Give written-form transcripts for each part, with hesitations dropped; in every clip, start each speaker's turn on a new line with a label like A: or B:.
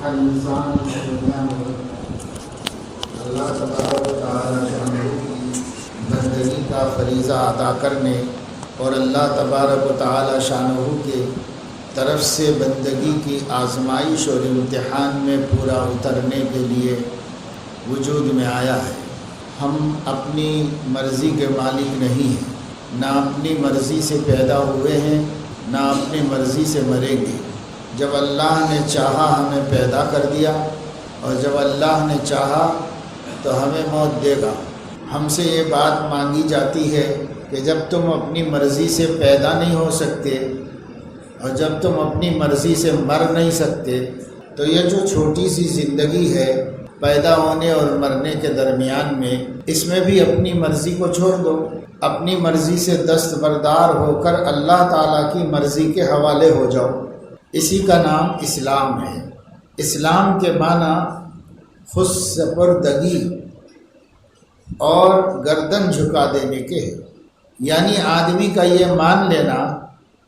A: ہر انسان کی دنیا میں اللہ تبارک و تعالیٰ کی بندگی کا فریضہ ادا کرنے اور اللہ تبارک و تعالیٰ شانہ کے طرف سے بندگی کی آزمائش اور امتحان میں پورا اترنے کے لیے وجود میں آیا ہے۔ ہم اپنی مرضی کے مالک نہیں ہیں، نہ اپنی مرضی سے پیدا ہوئے ہیں، نہ اپنی مرضی سے مریں گے۔ جب اللہ نے چاہا ہمیں پیدا کر دیا، اور جب اللہ نے چاہا تو ہمیں موت دے گا۔ ہم سے یہ بات مانگی جاتی ہے کہ جب تم اپنی مرضی سے پیدا نہیں ہو سکتے اور جب تم اپنی مرضی سے مر نہیں سکتے تو یہ جو چھوٹی سی زندگی ہے پیدا ہونے اور مرنے کے درمیان میں، اس میں بھی اپنی مرضی کو چھوڑ دو، اپنی مرضی سے دستبردار ہو کر اللہ تعالیٰ کی مرضی کے حوالے ہو جاؤ۔ اسی کا نام اسلام ہے۔ اسلام کے معنی خود سپردگی اور گردن جھکا دینے کے ہے، یعنی آدمی کا یہ مان لینا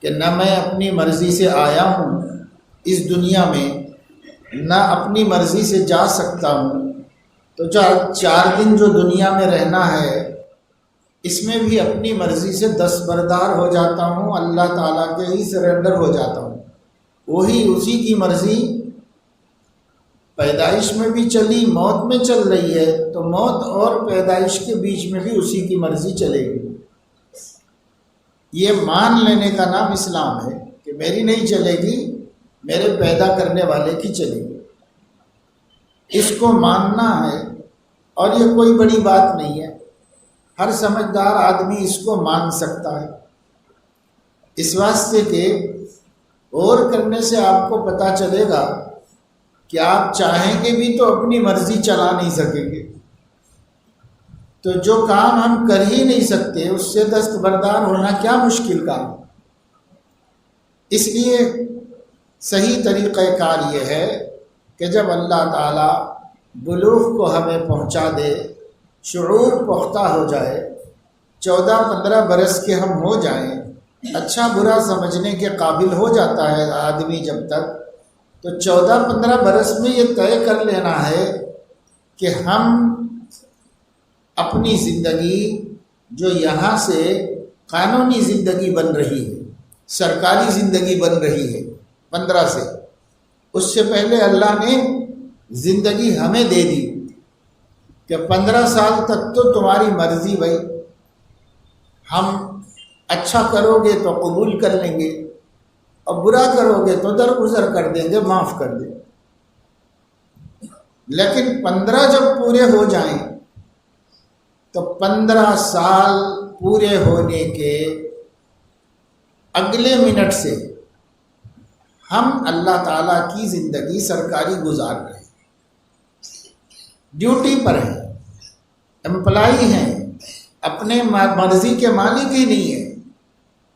A: کہ نہ میں اپنی مرضی سے آیا ہوں اس دنیا میں، نہ اپنی مرضی سے جا سکتا ہوں، تو 4 دن جو دنیا میں رہنا ہے اس میں بھی اپنی مرضی سے دستبردار ہو جاتا ہوں، اللہ تعالیٰ کے ہی سرنڈر ہو جاتا ہوں۔ وہی اسی کی مرضی پیدائش میں بھی چلی، موت میں چل رہی ہے، تو موت اور پیدائش کے بیچ میں بھی اسی کی مرضی چلے گی۔ یہ مان لینے کا نام اسلام ہے کہ میری نہیں چلے گی، میرے پیدا کرنے والے کی چلے گی۔ اس کو ماننا ہے، اور یہ کوئی بڑی بات نہیں ہے، ہر سمجھدار آدمی اس کو مان سکتا ہے، اس واسطے کہ غور کرنے سے آپ کو پتہ چلے گا کہ آپ چاہیں گے بھی تو اپنی مرضی چلا نہیں سکیں گے۔ تو جو کام ہم کر ہی نہیں سکتے اس سے دستبردار ہونا کیا مشکل کام۔ اس لیے صحیح طریقہ کار یہ ہے کہ جب اللہ تعالیٰ بلوغ کو ہمیں پہنچا دے، شعور پختہ ہو جائے، 14-15 برس کے ہم ہو جائیں، اچھا برا سمجھنے کے قابل ہو جاتا ہے آدمی جب تک، تو 14-15 برس میں یہ طے کر لینا ہے کہ ہم اپنی زندگی جو یہاں سے قانونی زندگی بن رہی ہے، سرکاری زندگی بن رہی ہے 15 سے، اس سے پہلے اللہ نے زندگی ہمیں دے دی کہ 15 سال تک تو تمہاری مرضی بھائی، ہم اچھا کرو گے تو قبول کر لیں گے اور برا کرو گے تو درگزر کر دیں گے، معاف کر دیں گے۔ لیکن 15 جب پورے ہو جائیں تو 15 سال پورے ہونے کے اگلے منٹ سے ہم اللہ تعالیٰ کی زندگی سرکاری گزار رہے ہیں، ڈیوٹی پر ہیں، امپلائی ہیں، اپنے مرضی کے مالک ہی نہیں ہیں۔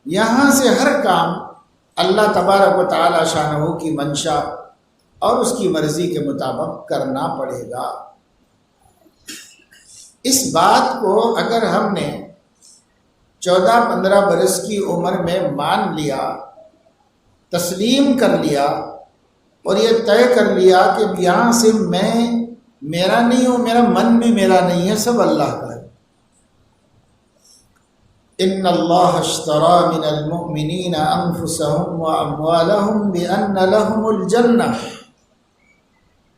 A: یہاں سے ہر کام اللہ تبارک و تعالیٰ شانہ کی منشا اور اس کی مرضی کے مطابق کرنا پڑے گا۔ اس بات کو اگر ہم نے 14-15 برس کی عمر میں مان لیا، تسلیم کر لیا اور یہ طے کر لیا کہ یہاں سے میں میرا نہیں ہوں، میرا من بھی میرا نہیں ہے، سب اللہ کا ہے۔ ان اللہ اشتری من المؤمنین انفسهم واموالهم بان لهم الجنہ،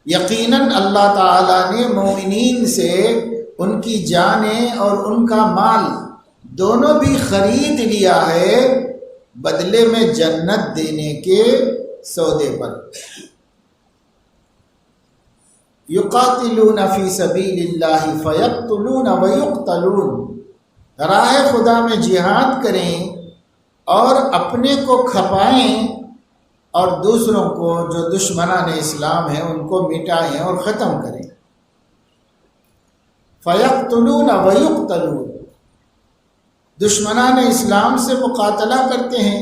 A: یقیناً اللہ تعالیٰ نے مومنین سے ان کی جانیں اور ان کا مال دونوں بھی خرید لیا ہے بدلے میں جنت دینے کے سودے پر۔ یقاتلون فی سبیل اللہ فیقتلون ویقتلون، راہ خدا میں جہاد کریں اور اپنے کو کھپائیں اور دوسروں کو جو دشمنان اسلام ہیں ان کو مٹائیں اور ختم کریں۔ فیقتلون ویقتلون، دشمنان اسلام سے مقاتلہ کرتے ہیں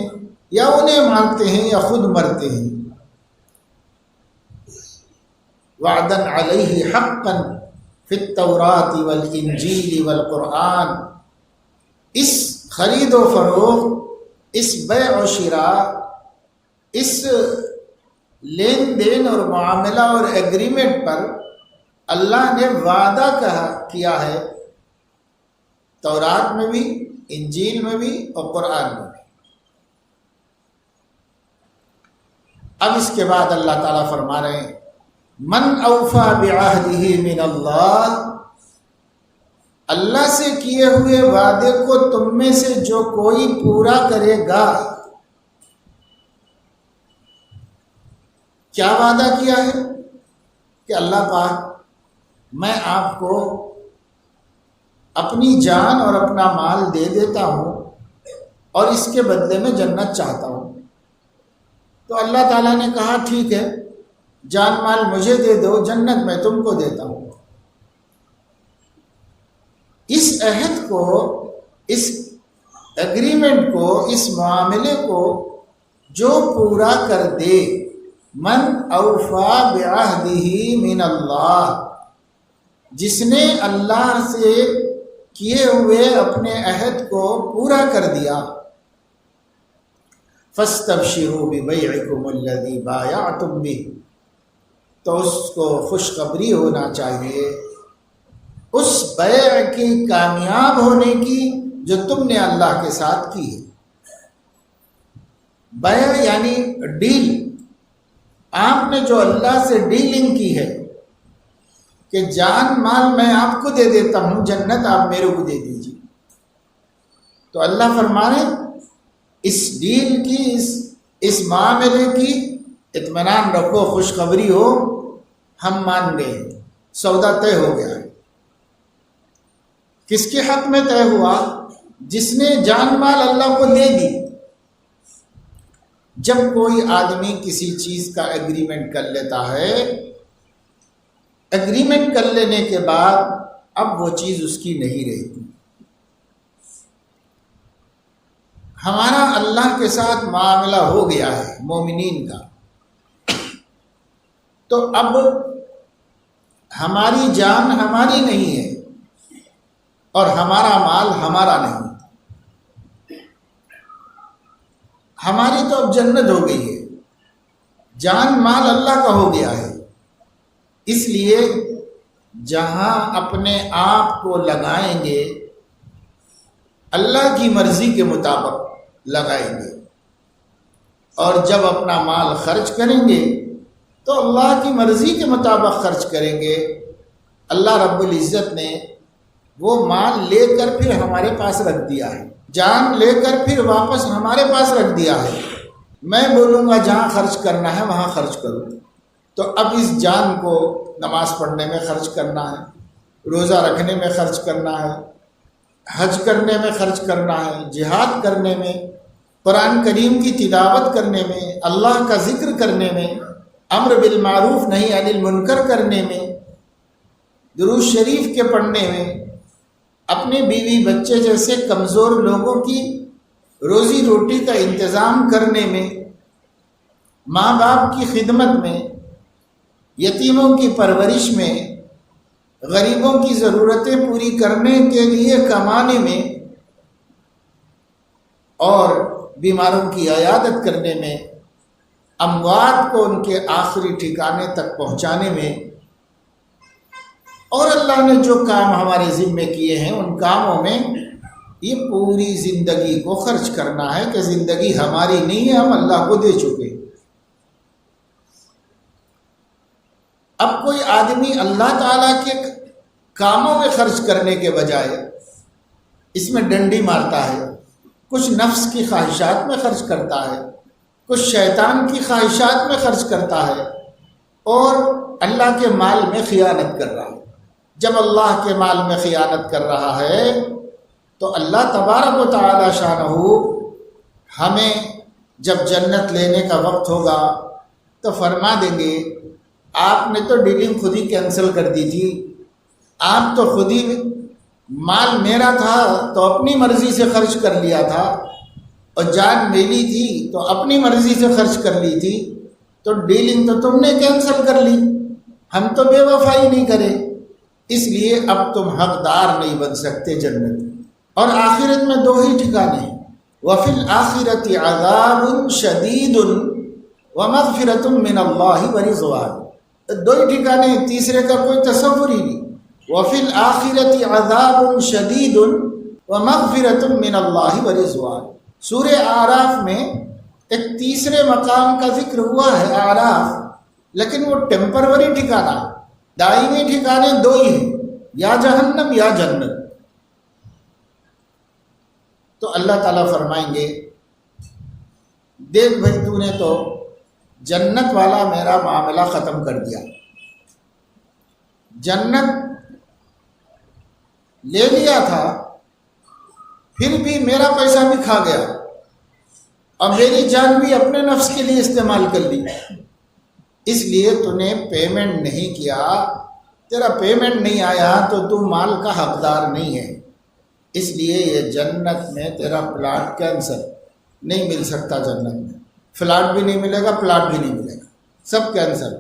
A: یا انہیں مارتے ہیں یا خود مرتے ہیں۔ وعدا علیہ حقا فی التوراۃ والانجیل والقرآن، اس خرید و فروخت، اس بیع و شراء، اس لین دین اور معاملہ اور ایگریمنٹ پر اللہ نے وعدہ کیا ہے، تورات میں بھی، انجیل میں بھی اور قرآن میں بھی۔ اب اس کے بعد اللہ تعالیٰ فرما رہے ہیں من اوفا بعہدہ من اللہ، اللہ سے کیے ہوئے وعدے کو تم میں سے جو کوئی پورا کرے گا۔ کیا وعدہ کیا ہے کہ اللہ پاک میں آپ کو اپنی جان اور اپنا مال دے دیتا ہوں اور اس کے بدلے میں جنت چاہتا ہوں۔ تو اللہ تعالیٰ نے کہا ٹھیک ہے، جان مال مجھے دے دو، جنت میں تم کو دیتا ہوں۔ اس عہد کو، اس ایگریمنٹ کو، اس معاملے کو جو پورا کر دے، من اوفا بعہدہ من اللہ، جس نے اللہ سے کیے ہوئے اپنے عہد کو پورا کر دیا، فاستبشروا ببیعکم الذی بایعتم بہ، تو اس کو خوشخبری ہونا چاہیے اس بیع کی کامیاب ہونے کی جو تم نے اللہ کے ساتھ کی ہے۔ بیع یعنی ڈیل، آپ نے جو اللہ سے ڈیلنگ کی ہے کہ جان مال میں آپ کو دے دیتا ہوں، جنت آپ میرے کو دے دیجیے، تو اللہ فرما رہے اس ڈیل کی، اس معاملے کی اطمینان رکھو، خوشخبری ہو، ہم مان گئے، سودا طے ہو گیا ہے۔ کس کے حق میں طے ہوا؟ جس نے جان مال اللہ کو دے دی۔ جب کوئی آدمی کسی چیز کا ایگریمنٹ کر لیتا ہے، ایگریمنٹ کر لینے کے بعد اب وہ چیز اس کی نہیں رہتی۔ ہمارا اللہ کے ساتھ معاملہ ہو گیا ہے مومنین کا، تو اب ہماری جان ہماری نہیں ہے اور ہمارا مال ہمارا نہیں، ہماری تو اب جنت ہو گئی ہے، جان مال اللہ کا ہو گیا ہے۔ اس لیے جہاں اپنے آپ کو لگائیں گے اللہ کی مرضی کے مطابق لگائیں گے، اور جب اپنا مال خرچ کریں گے تو اللہ کی مرضی کے مطابق خرچ کریں گے۔ اللہ رب العزت نے وہ مال لے کر پھر ہمارے پاس رکھ دیا ہے، جان لے کر پھر واپس ہمارے پاس رکھ دیا ہے۔ میں بولوں گا جہاں خرچ کرنا ہے وہاں خرچ کروں، تو اب اس جان کو نماز پڑھنے میں خرچ کرنا ہے، روزہ رکھنے میں خرچ کرنا ہے، حج کرنے میں خرچ کرنا ہے، جہاد کرنے میں، قرآن کریم کی تلاوت کرنے میں، اللہ کا ذکر کرنے میں، امر بالمعروف نہی عن المنکر کرنے میں، درود شریف کے پڑھنے میں، اپنے بیوی بچے جیسے کمزور لوگوں کی روزی روٹی کا انتظام کرنے میں، ماں باپ کی خدمت میں، یتیموں کی پرورش میں، غریبوں کی ضرورتیں پوری کرنے کے لیے کمانے میں، اور بیماروں کی عیادت کرنے میں، اموات کو ان کے آخری ٹھکانے تک پہنچانے میں، اور اللہ نے جو کام ہمارے ذمے کیے ہیں ان کاموں میں یہ پوری زندگی کو خرچ کرنا ہے کہ زندگی ہماری نہیں ہے، ہم اللہ کو دے چکے۔ اب کوئی آدمی اللہ تعالیٰ کے کاموں میں خرچ کرنے کے بجائے اس میں ڈنڈی مارتا ہے، کچھ نفس کی خواہشات میں خرچ کرتا ہے، کچھ شیطان کی خواہشات میں خرچ کرتا ہے، اور اللہ کے مال میں خیانت کر رہا ہے۔ جب اللہ کے مال میں خیانت کر رہا ہے تو اللہ تبارک و تعالی شانہ ہمیں جب جنت لینے کا وقت ہوگا تو فرما دیں گے آپ نے تو ڈیلنگ خود ہی کینسل کر دی تھی، آپ تو خود ہی مال میرا تھا تو اپنی مرضی سے خرچ کر لیا تھا، اور جان میری تھی تو اپنی مرضی سے خرچ کر لی تھی، تو ڈیلنگ تو تم نے کینسل کر لی، ہم تو بے وفائی نہیں کرے، اس لیے اب تم حقدار نہیں بن سکتے جنت۔ اور آخرت میں دو ہی ٹھکانے ہیں، وَفِي الْآخِرَةِ عَذَابٌ شَدِيدٌ ومغفرۃ من اللہ ورضوان، دو ہی ٹھکانے، تیسرے کا کوئی تصور ہی نہیں۔ وفی الآخرۃ عذاب شدید ومغفرۃ من اللہ ورضوان، سورہ اعراف میں ایک تیسرے مقام کا ذکر ہوا ہے اعراف، لیکن وہ ٹیمپروری ٹھکانہ، دائمی ٹھکانے دو ہی ہیں، یا جہنم یا جنت۔ تو اللہ تعالیٰ فرمائیں گے دیکھ بھائی تو نے تو جنت والا میرا معاملہ ختم کر دیا، جنت لے لیا تھا، پھر بھی میرا پیسہ بھی کھا گیا اور میری جان بھی اپنے نفس کے لیے استعمال کر لی، اس لیے تو نے پیمنٹ نہیں کیا، تیرا پیمنٹ نہیں آیا تو مال کا حقدار نہیں ہے، اس لیے یہ جنت میں تیرا پلاٹ کینسل، نہیں مل سکتا، جنت میں فلاٹ بھی نہیں ملے گا، پلاٹ بھی نہیں ملے گا، سب کینسل،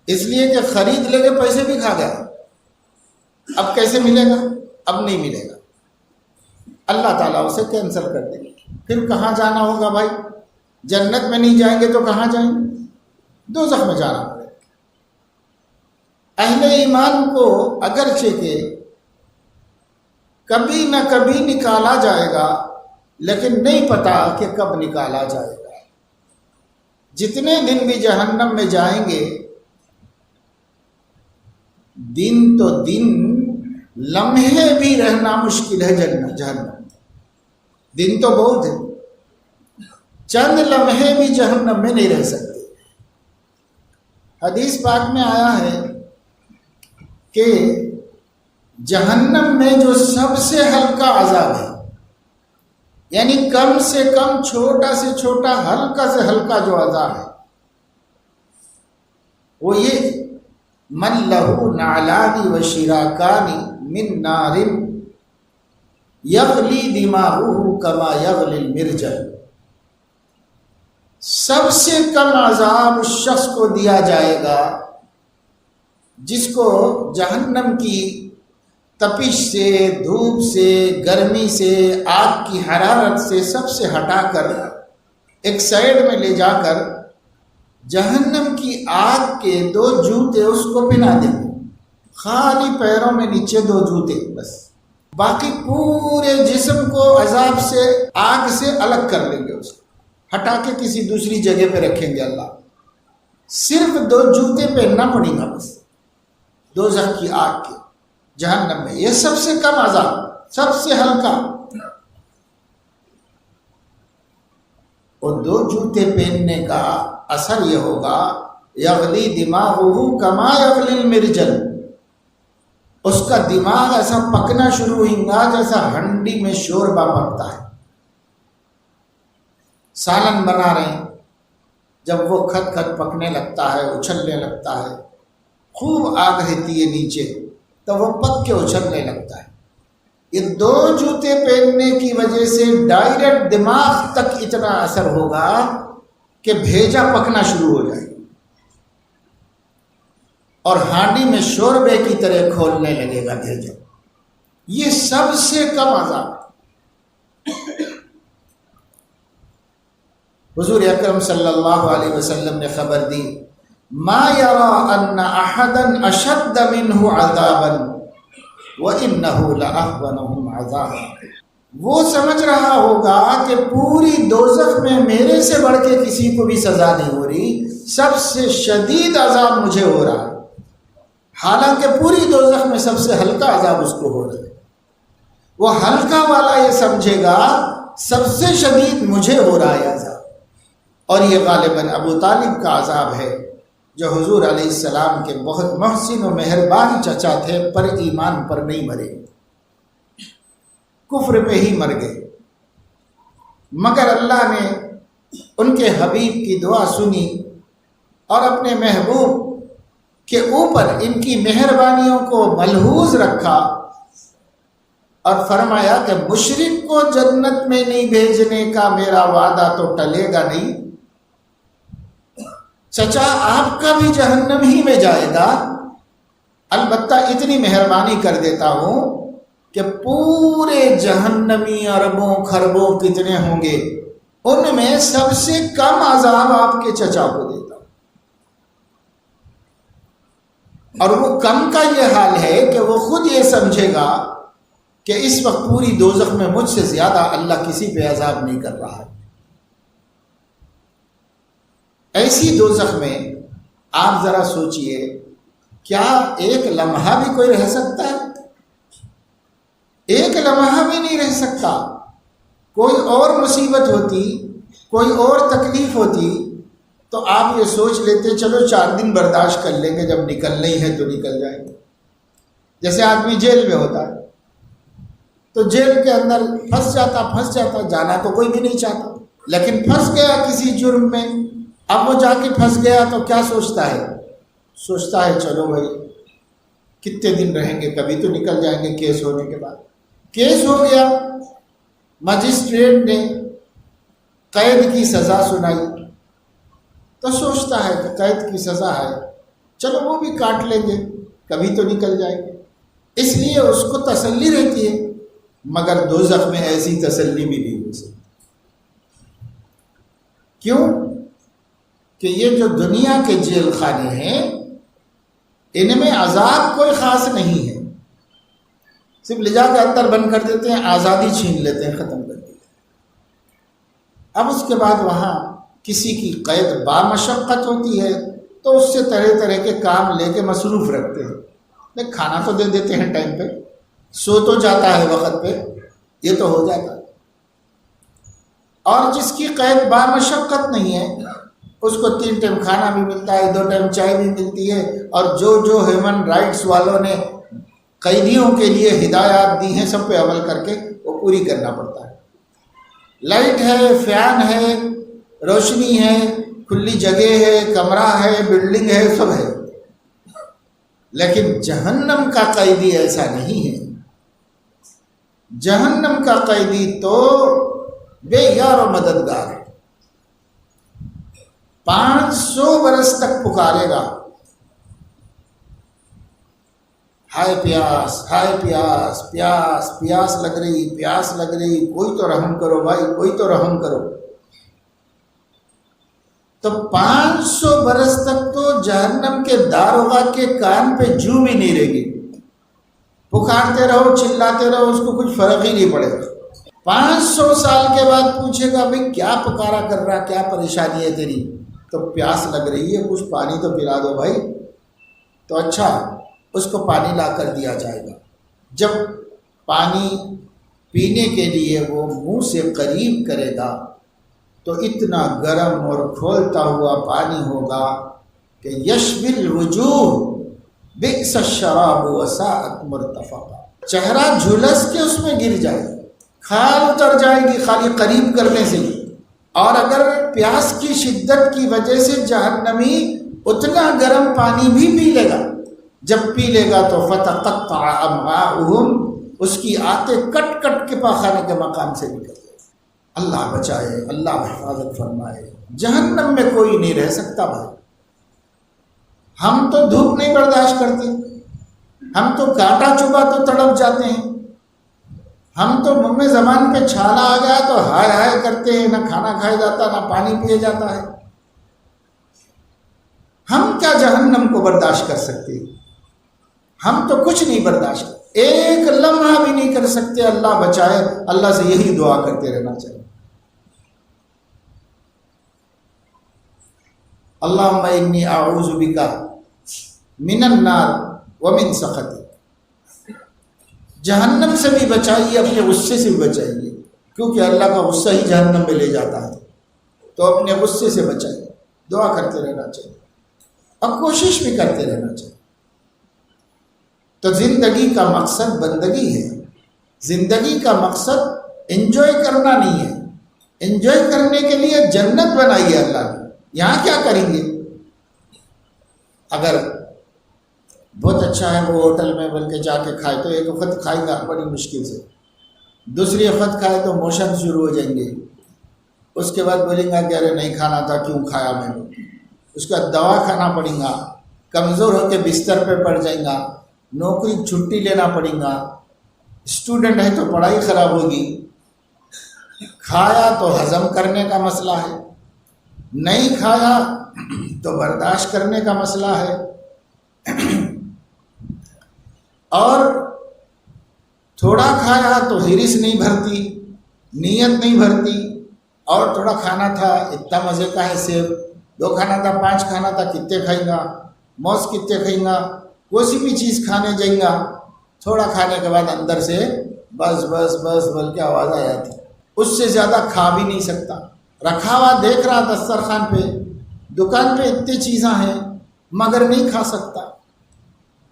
A: اس لیے کہ خرید لے کے پیسے بھی کھا گیا، اب کیسے ملے گا؟ اب نہیں ملے گا، اللہ تعالیٰ اسے کینسل کر دے گا۔ پھر کہاں جانا ہوگا بھائی؟ جنت میں نہیں جائیں گے تو کہاں جائیں گے؟ دوزخ میں جانا پڑے گا۔ اہل ایمان کو اگرچہ کہ کبھی نہ کبھی نکالا جائے گا، لیکن نہیں پتا کہ کب نکالا جائے گا۔ جتنے دن بھی جہنم میں جائیں گے، دن تو دن، لمحے بھی رہنا مشکل ہے جہنم، دن تو بہت ہے، چند لمحے بھی جہنم میں نہیں رہ سکتے۔ حدیث پاک میں آیا ہے کہ جہنم میں جو سب سے ہلکا عذاب ہے، یعنی کم سے کم، چھوٹا سے چھوٹا، ہلکا سے ہلکا جو عذاب ہے، وہ یہ من لہو نعلان و شراکان من نار یغلی دماغہ کما یغلی المرجل، سب سے کم عذاب اس شخص کو دیا جائے گا جس کو جہنم کی تپش سے، دھوپ سے، گرمی سے، آگ کی حرارت سے سب سے ہٹا کر ایک سائیڈ میں لے جا کر جہنم کی آگ کے دو جوتے اس کو پہنا دیں گے، خالی پیروں میں نیچے دو جوتے بس، باقی پورے جسم کو عذاب سے، آگ سے الگ کر لیں گے، اس کو ہٹا کے کسی دوسری جگہ پہ رکھیں گے اللہ، صرف دو جوتے پہننا پڑے گا بس، دوزخ کی آگ کے، جہنم میں۔ یہ سب سے کم عذاب، سب سے ہلکا، اور دو جوتے پہننے کا اثر یہ ہوگا یغلی دماغہ کما یغلی المرجل، اس کا دماغ ایسا پکنا شروع ہوگا جیسا ہنڈی میں شوربہ پکتا ہے، سالن بنا رہے ہیں، جب وہ کھد کھد پکنے لگتا ہے، اچھلنے لگتا ہے، خوب آگ رہتی ہے نیچے، تو وہ پک کے اچھلنے لگتا ہے۔ یہ دو جوتے پہننے کی وجہ سے ڈائریکٹ دماغ تک اتنا اثر ہوگا کہ بھیجا پکنا شروع ہو جائے گا اور ہانڈی میں شوربے کی طرح کھولنے لگے گا بھیجا۔ یہ سب سے کم عذاب۔ حضور اکرم صلی اللہ علیہ وسلم نے خبر دی، ما یرا ان احدا اشد منہ عذابا وانہ لاحونہم عذابا، وہ سمجھ رہا ہوگا کہ پوری دوزخ میں میرے سے بڑھ کے کسی کو بھی سزا نہیں ہو رہی، سب سے شدید عذاب مجھے ہو رہا ہے، حالانکہ پوری دوزخ میں سب سے ہلکا عذاب اس کو ہو رہا ہے۔ وہ ہلکا والا یہ سمجھے گا سب سے شدید مجھے ہو رہا ہے عذاب، اور یہ غالباً ابو طالب کا عذاب ہے، جو حضور علیہ السلام کے بہت محسن و مہربان چچا تھے، پر ایمان پر نہیں مرے، کفر پہ ہی مر گئے، مگر اللہ نے ان کے حبیب کی دعا سنی اور اپنے محبوب کے اوپر ان کی مہربانیوں کو ملحوظ رکھا اور فرمایا کہ مشرک کو جنت میں نہیں بھیجنے کا میرا وعدہ تو ٹلے گا نہیں، چچا آپ کا بھی جہنم ہی میں جائے گا، البتہ اتنی مہربانی کر دیتا ہوں کہ پورے جہنمی اربوں خربوں کتنے ہوں گے، ان میں سب سے کم عذاب آپ کے چچا کو دیتا۔ اور وہ کم کا یہ حال ہے کہ وہ خود یہ سمجھے گا کہ اس وقت پوری دوزخ میں مجھ سے زیادہ اللہ کسی پہ عذاب نہیں کر رہا ہے۔ ایسی دوزخ میں آپ ذرا سوچئے، کیا ایک لمحہ بھی کوئی رہ سکتا ہے؟ ایک لمحہ بھی نہیں رہ سکتا۔ کوئی اور مصیبت ہوتی، کوئی اور تکلیف ہوتی تو آپ یہ سوچ لیتے چلو 4 دن برداشت کر لیں گے، جب نکلنا ہی ہے تو نکل جائیں گے۔ جیسے آدمی جیل میں ہوتا ہے تو جیل کے اندر پھنس جاتا، جانا تو کوئی بھی نہیں چاہتا، لیکن پھنس گیا کسی جرم میں۔ اب وہ جا کے پھنس گیا تو کیا سوچتا ہے چلو بھائی کتنے دن رہیں گے، کبھی تو نکل جائیں گے کیس ہونے کے بعد۔ کیس ہو گیا، مجسٹریٹ نے قید کی سزا سنائی تو سوچتا ہے کہ قید کی سزا ہے، چلو وہ بھی کاٹ لیں گے، کبھی تو نکل جائیں گے۔ اس لیے اس کو تسلی رہتی ہے، مگر دوزخ میں ایسی تسلی بھی نہیں ہو سکتی۔ کیوں؟ کہ یہ جو دنیا کے جیل خانے ہیں ان میں عذاب کوئی خاص نہیں ہے، صرف لے جا کے اندر بند کر دیتے ہیں، آزادی چھین لیتے ہیں، ختم کر دیتے ہیں۔ اب اس کے بعد وہاں کسی کی قید بامشقت ہوتی ہے تو اس سے طرح طرح کے کام لے کے مصروف رکھتے ہیں، کھانا تو دے دیتے ہیں ٹائم پہ، سو تو جاتا ہے وقت پہ، یہ تو ہو جاتا ہے۔ اور جس کی قید بامشقت نہیں ہے اس کو 3 ٹائم کھانا بھی ملتا ہے، 2 ٹائم چائے بھی ملتی ہے، اور جو ہیومن رائٹس والوں نے قیدیوں کے لیے ہدایات دی ہیں سب پہ عمل کر کے وہ پوری کرنا پڑتا ہے۔ لائٹ ہے، فین ہے، روشنی ہے، کھلی جگہ ہے، کمرہ ہے، بلڈنگ ہے، سب ہے۔ لیکن جہنم کا قیدی ایسا نہیں ہے۔ جہنم کا قیدی تو بے یار و مددگار ہے، 500 برس تک پکارے گا، ہائے پیاس، ہائے پیاس، پیاس پیاس لگ رہی، کوئی تو رحم کرو بھائی، کوئی تو رحم کرو۔ تو 500 برس تک تو جہنم کے داروغہ کے کان پہ جو بھی نہیں رہے گی، پکارتے رہو، چلاتے رہو، اس کو کچھ فرق ہی نہیں پڑے گا۔ 500 سال کے بعد پوچھے گا بھئی کیا پکارا کر رہا، کیا پریشانی ہے تیری؟ تو پیاس لگ رہی ہے، کچھ پانی تو پلا دو بھائی۔ تو اچھا، اس کو پانی لا کر دیا جائے گا۔ جب پانی پینے کے لیے وہ منہ سے قریب کرے گا تو اتنا گرم اور کھولتا ہوا پانی ہوگا کہ یشوی الوجوہ بئس الشراب وساءت مرتفقا، چہرہ جھلس کے اس میں گر جائے گا، کھال اتر جائے گی خالی قریب کرنے سے۔ اور اگر پیاس کی شدت کی وجہ سے جہنمی اتنا گرم پانی بھی پی لے گا، جب پی لے گا تو فتقطع امعاؤہم، اس کی آتے کٹ کٹ کے پاخانے کے مقام سے نکل گئے۔ اللہ بچائے، اللہ حفاظت فرمائے۔ جہنم میں کوئی نہیں رہ سکتا بھائی۔ ہم تو دھوپ نہیں برداشت کرتے، ہم تو کانٹا چبھا تو تڑپ جاتے ہیں، ہم تو منہ میں زبان پہ چھالا آ گیا تو ہائے ہائے کرتے ہیں، نہ کھانا کھایا جاتا نہ پانی پیے جاتا ہے۔ ہم کیا جہنم کو برداشت کر سکتے؟ ہم تو کچھ نہیں برداشت، ایک لمحہ بھی نہیں کر سکتے۔ اللہ بچائے، اللہ سے یہی دعا کرتے رہنا چاہیے، اللہم انی اعوذ بک من النار ومن سخطک۔ جہنم سے بھی بچائیے، اپنے غصے سے بھی بچائیے، کیونکہ اللہ کا غصہ ہی جہنم میں لے جاتا ہے۔ تو اپنے غصے سے بچائیے، دعا کرتے رہنا چاہیے اور کوشش بھی کرتے رہنا چاہیے۔ تو زندگی کا مقصد بندگی ہے، زندگی کا مقصد انجوائے کرنا نہیں ہے۔ انجوائے کرنے کے لیے جنت بنائی ہے اللہ نے، یہاں کیا کریں گے؟ اگر بہت اچھا ہے وہ ہوٹل میں بلکہ جا کے کھائے تو ایک وقت کھائے گا بڑی مشکل سے، دوسری وقت کھائے تو موشن شروع ہو جائیں گے، اس کے بعد بولیں گا کہ ارے نہیں کھانا تھا، کیوں کھایا میں نے؟ اس کا دوا کھانا پڑے گا، کمزور ہو کے بستر پہ پڑ جائیں گا، نوکری چھٹی لینا پڑے گا، اسٹوڈنٹ ہے تو پڑھائی خراب ہوگی۔ کھایا تو ہضم کرنے کا مسئلہ ہے، نہیں کھایا تو برداشت کرنے کا مسئلہ ہے۔ اور تھوڑا کھایا تو ہرس نہیں بھرتی، نیت نہیں بھرتی، اور تھوڑا کھانا تھا اتنا مزے کا ہے سیب، 2 کھانا تھا 5 کھانا تھا کتنے کھائیں گا، موز کتنے کھائیں گا، کوئی بھی چیز کھانے جائیں گا، تھوڑا کھانے کے بعد اندر سے بس بس بس بول کے آواز آ جاتی، اس سے زیادہ کھا بھی نہیں سکتا۔ رکھا ہوا دیکھ رہا دسترخوان پہ، دکان پہ اتنی چیزاں ہیں مگر نہیں کھا سکتا۔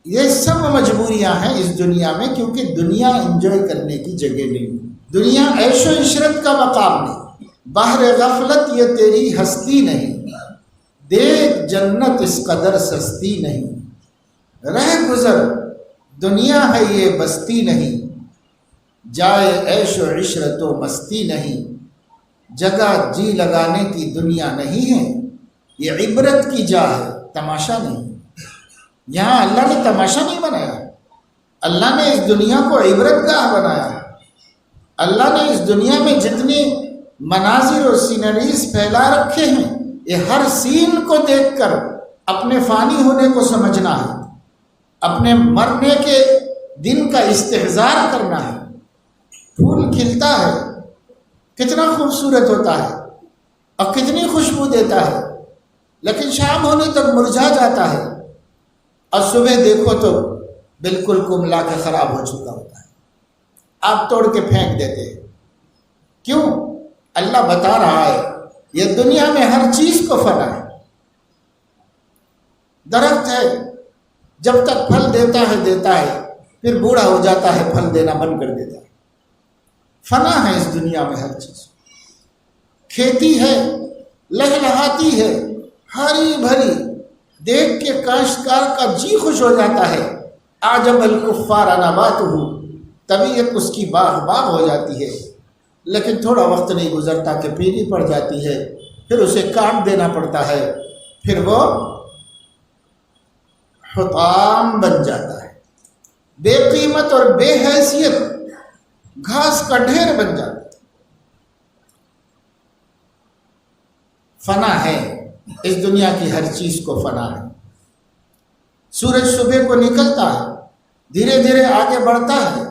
A: یہ سب مجبوریاں ہیں اس دنیا میں، کیونکہ دنیا انجوائے کرنے کی جگہ نہیں، دنیا عیش و عشرت کا مقام نہیں، بحر غفلت یہ تیری ہستی نہیں، دیکھ جنت اس قدر سستی نہیں، رہ گزر دنیا ہے یہ بستی نہیں، جائے عیش و عشرت و مستی نہیں، جگہ جی لگانے کی دنیا نہیں ہے، یہ عبرت کی جا ہے تماشا نہیں۔ یہاں اللہ نے تماشا نہیں بنایا، اللہ نے اس دنیا کو عبرت گاہ بنایا۔ اللہ نے اس دنیا میں جتنے مناظر اور سینریز پھیلا رکھے ہیں، یہ ہر سین کو دیکھ کر اپنے فانی ہونے کو سمجھنا ہے، اپنے مرنے کے دن کا استحضار کرنا ہے۔ پھول کھلتا ہے کتنا خوبصورت ہوتا ہے اور کتنی خوشبو دیتا ہے، لیکن شام ہونے تک مرجھا جاتا ہے، اور صبح دیکھو تو بالکل کملا کے خراب ہو چکا ہوتا ہے، آپ توڑ کے پھینک دیتے ہیں۔ کیوں؟ اللہ بتا رہا ہے یہ دنیا میں ہر چیز کو فنا ہے۔ درخت ہے جب تک پھل دیتا ہے پھر بوڑھا ہو جاتا ہے، پھل دینا بند کر دیتا ہے۔ فنا ہے اس دنیا میں ہر چیز۔ کھیتی ہے لہلہاتی ہے، ہری بھری، دیکھ کے کاشتکار کا جی خوش ہو جاتا ہے۔ اعجب الکفار نباتہ، طبیعت اس کی باغ باغ ہو جاتی ہے، لیکن تھوڑا وقت نہیں گزرتا کہ پیلی پڑ جاتی ہے، پھر اسے کاٹ دینا پڑتا ہے، پھر وہ حطام بن جاتا ہے، بے قیمت اور بے حیثیت گھاس کا ڈھیر بن جاتا ہے۔ فنا ہے اس دنیا کی ہر چیز کو فنا ہے۔ سورج صبح کو نکلتا ہے، دھیرے دھیرے آگے بڑھتا ہے،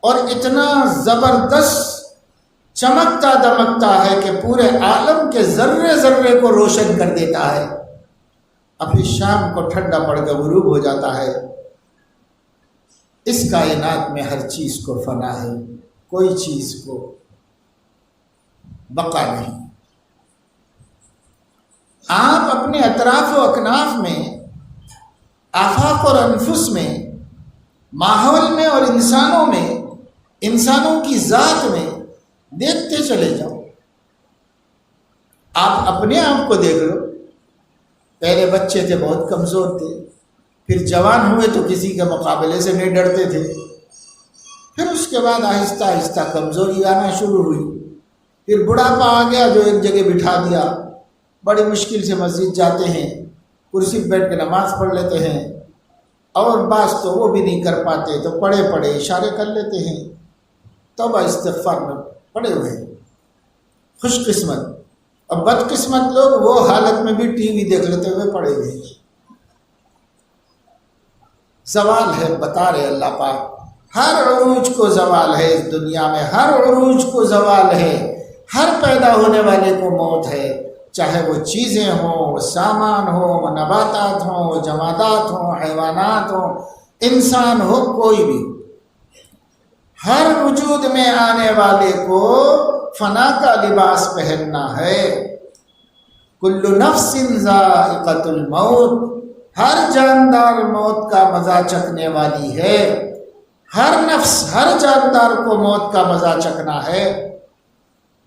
A: اور اتنا زبردست چمکتا دمکتا ہے کہ پورے عالم کے ذرے ذرے کو روشن کر دیتا ہے، ابھی شام کو ٹھنڈا پڑ کے غروب ہو جاتا ہے۔ اس کائنات میں ہر چیز کو فنا ہے، کوئی چیز کو بقا نہیں۔ آپ اپنے اطراف و اکناف میں، آفاق اور انفس میں، ماحول میں اور انسانوں میں، انسانوں کی ذات میں دیکھتے چلے جاؤ۔ آپ اپنے آپ کو دیکھ لو، پہلے بچے تھے بہت کمزور تھے، پھر جوان ہوئے تو کسی کے مقابلے سے نہیں ڈرتے تھے، پھر اس کے بعد آہستہ آہستہ کمزوری آنا شروع ہوئی، پھر بڑھاپا آ گیا جو ایک جگہ بٹھا دیا، بڑی مشکل سے مسجد جاتے ہیں، کرسی پہ بیٹھ کے نماز پڑھ لیتے ہیں، اور بعض تو وہ بھی نہیں کر پاتے تو پڑھے پڑھے اشارے کر لیتے ہیں، توبہ استغفار میں پڑے ہوئے ہیں۔ خوش قسمت اور بد قسمت لوگ وہ حالت میں بھی ٹی وی دیکھ لیتے ہوئے پڑے ہوئے ہیں۔ زوال ہے، بتا رہے اللہ پاک، ہر عروج کو زوال ہے، اس دنیا میں ہر عروج کو زوال ہے، ہر پیدا ہونے والے کو موت ہے، چاہے وہ چیزیں ہوں، وہ سامان ہو، وہ نباتات ہوں، وہ جمادات ہوں، حیوانات ہوں، انسان ہو، کوئی بھی، ہر وجود میں آنے والے کو فنا کا لباس پہننا ہے۔ کل نفس ذائقۃ الموت، ہر جاندار موت کا مزہ چکھنے والی ہے، ہر نفس، ہر جاندار کو موت کا مزہ چکھنا ہے۔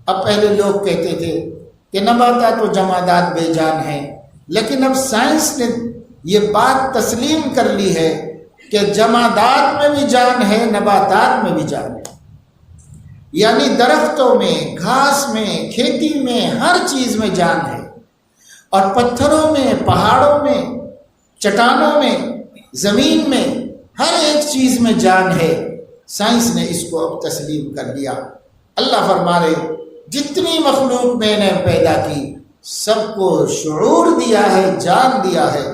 A: اب پہلے لوگ کہتے تھے کہ نباتات و جمادات بے جان ہیں، لیکن اب سائنس نے یہ بات تسلیم کر لی ہے کہ جمادات میں بھی جان ہے، نباتات میں بھی جان ہے، یعنی درختوں میں، گھاس میں، کھیتی میں، ہر چیز میں جان ہے، اور پتھروں میں، پہاڑوں میں، چٹانوں میں، زمین میں، ہر ایک چیز میں جان ہے۔ سائنس نے اس کو اب تسلیم کر لیا۔ اللہ فرما رہے جتنی مخلوق میں نے پیدا کی سب کو شعور دیا ہے، جان دیا ہے۔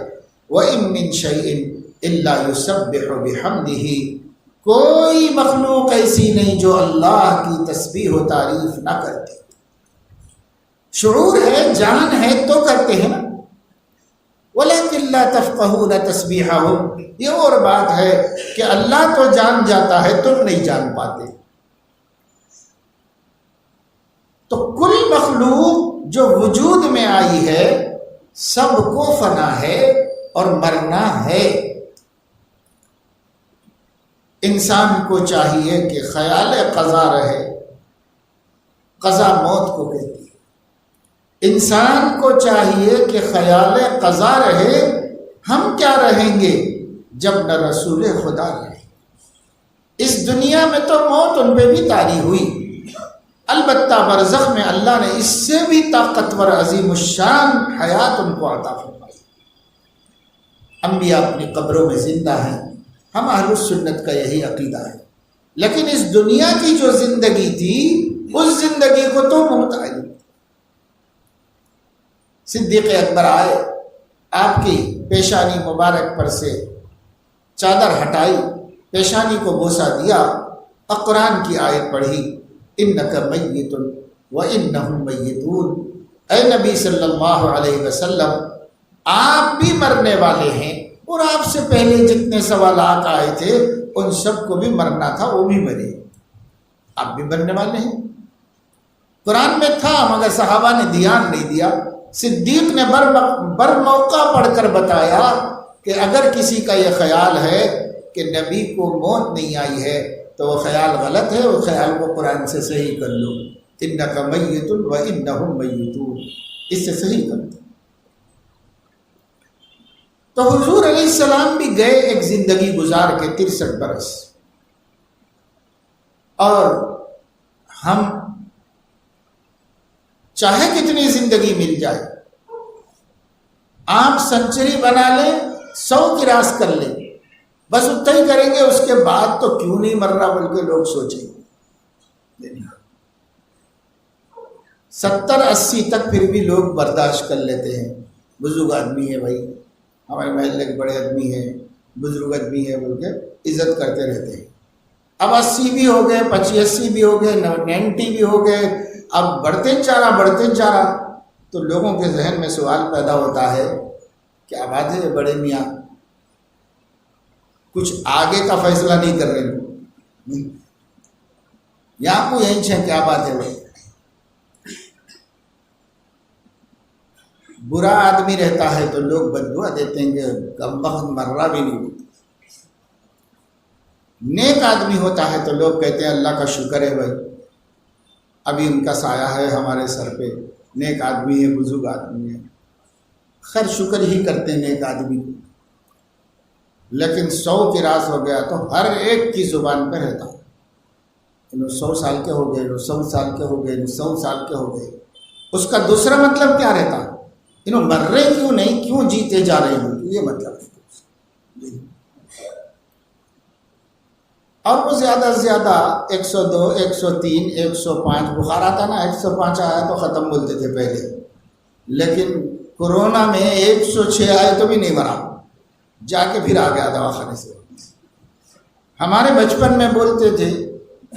A: وَإِن مِّن شَيْءٍ الا یسبح بحمدہ، کوئی مخلوق ایسی نہیں جو اللہ کی تسبیح و تعریف نہ کرتے۔ شعور ہے، جان ہے تو کرتے ہیں نا۔ وَلَكِنْ لَا تَفْقَهُونَ تَسْبِيحَهُمْ، یہ اور بات ہے کہ اللہ تو جان جاتا ہے، تم نہیں جان پاتے۔ تو کل مخلوق جو وجود میں آئی ہے سب کو فنا ہے اور مرنا ہے۔ انسان کو چاہیے کہ خیال قضا رہے، قضا موت کو کہتی ہے۔ انسان کو چاہیے کہ خیال قضا رہے، ہم کیا رہیں گے جب نہ رسول خدا رہے۔ اس دنیا میں تو موت ان پہ بھی طاری ہوئی، البتہ برزخ میں اللہ نے اس سے بھی طاقتور عظیم الشان حیات ان کو عطا فرمائی۔ انبیاء اپنی قبروں میں زندہ ہیں، ہم اہل السنت کا یہی عقیدہ ہے، لیکن اس دنیا کی جو زندگی تھی اس زندگی کو تو موت آئی۔ صدیق اکبر آئے، آپ کی پیشانی مبارک پر سے چادر ہٹائی، پیشانی کو بوسہ دیا اور قرآن کی آیت پڑھی، انک میت وانہم میتون۔ اے نبی صلی اللہ علیہ وسلم، آپ بھی مرنے والے ہیں اور آپ سے پہلے جتنے سوالات آئے تھے ان سب کو بھی مرنا تھا، وہ بھی مرے، آپ بھی مرنے والے ہیں۔ قرآن میں تھا مگر صحابہ نے دھیان نہیں دیا۔ صدیق نے بر موقع پڑھ کر بتایا کہ اگر کسی کا یہ خیال ہے کہ نبی کو موت نہیں آئی ہے تو وہ خیال غلط ہے، وہ خیال کو قرآن سے صحیح کر لو، انک میت وانہم میتون، اس سے صحیح کر دو۔ تو حضور علیہ السلام بھی گئے ایک زندگی گزار کے 63 برس، اور ہم چاہے کتنی زندگی مل جائے، آپ سنچری بنا لیں، 100 کی راس کر لیں، بس اتنا ہی کریں گے، اس کے بعد تو کیوں نہیں مر رہا بلکہ لوگ سوچیں گے۔ 70-80 تک پھر بھی لوگ برداشت کر لیتے ہیں، بزرگ آدمی ہے بھائی، ہمارے محلے کے بڑے آدمی ہیں، بزرگ آدمی ہے بول کے عزت کرتے رہتے ہیں۔ اب 80 بھی ہو گئے، 85 بھی ہو گئے، 90 بھی ہو گئے، اب بڑھتے جا رہا، تو لوگوں کے ذہن میں سوال پیدا ہوتا ہے، کیا بات ہے بڑے میاں کچھ آگے کا فیصلہ نہیں کر رہے، یہاں کو یہیں چھے، کیا بات ہے بھائی؟ برا آدمی رہتا ہے تو لوگ بددعا دیتے ہیں کہ کم وقت مرہ بھی نہیں ہوتا، نیک آدمی ہوتا ہے تو لوگ کہتے ہیں اللہ کا شکر ہے بھائی، ابھی ان کا سایہ ہے ہمارے سر پہ، نیک آدمی ہے، بزرگ آدمی ہے، خیر شکر ہی کرتے ہیں نیک آدمی کو۔ لیکن 100 کی راس ہو گیا تو ہر ایک کی زبان پہ رہتا، انہوں 100 سال کے ہو گئے، انہوں 100 سال کے ہو گئے، انہوں 100 سال کے ہو گئے، اس کا دوسرا مطلب کیا رہتا؟ انہوں مر رہے کیوں نہیں، کیوں جیتے جا رہے ہیں، یہ مطلب ہے۔ اور وہ زیادہ سے زیادہ 102 103 105 بخار آتا نا، 105 آیا تو ختم بولتے تھے پہلے، لیکن کورونا میں 106 آئے تو بھی نہیں مرا، جا کے پھر آ گیا دواخانے سے۔ ہمارے بچپن میں بولتے تھے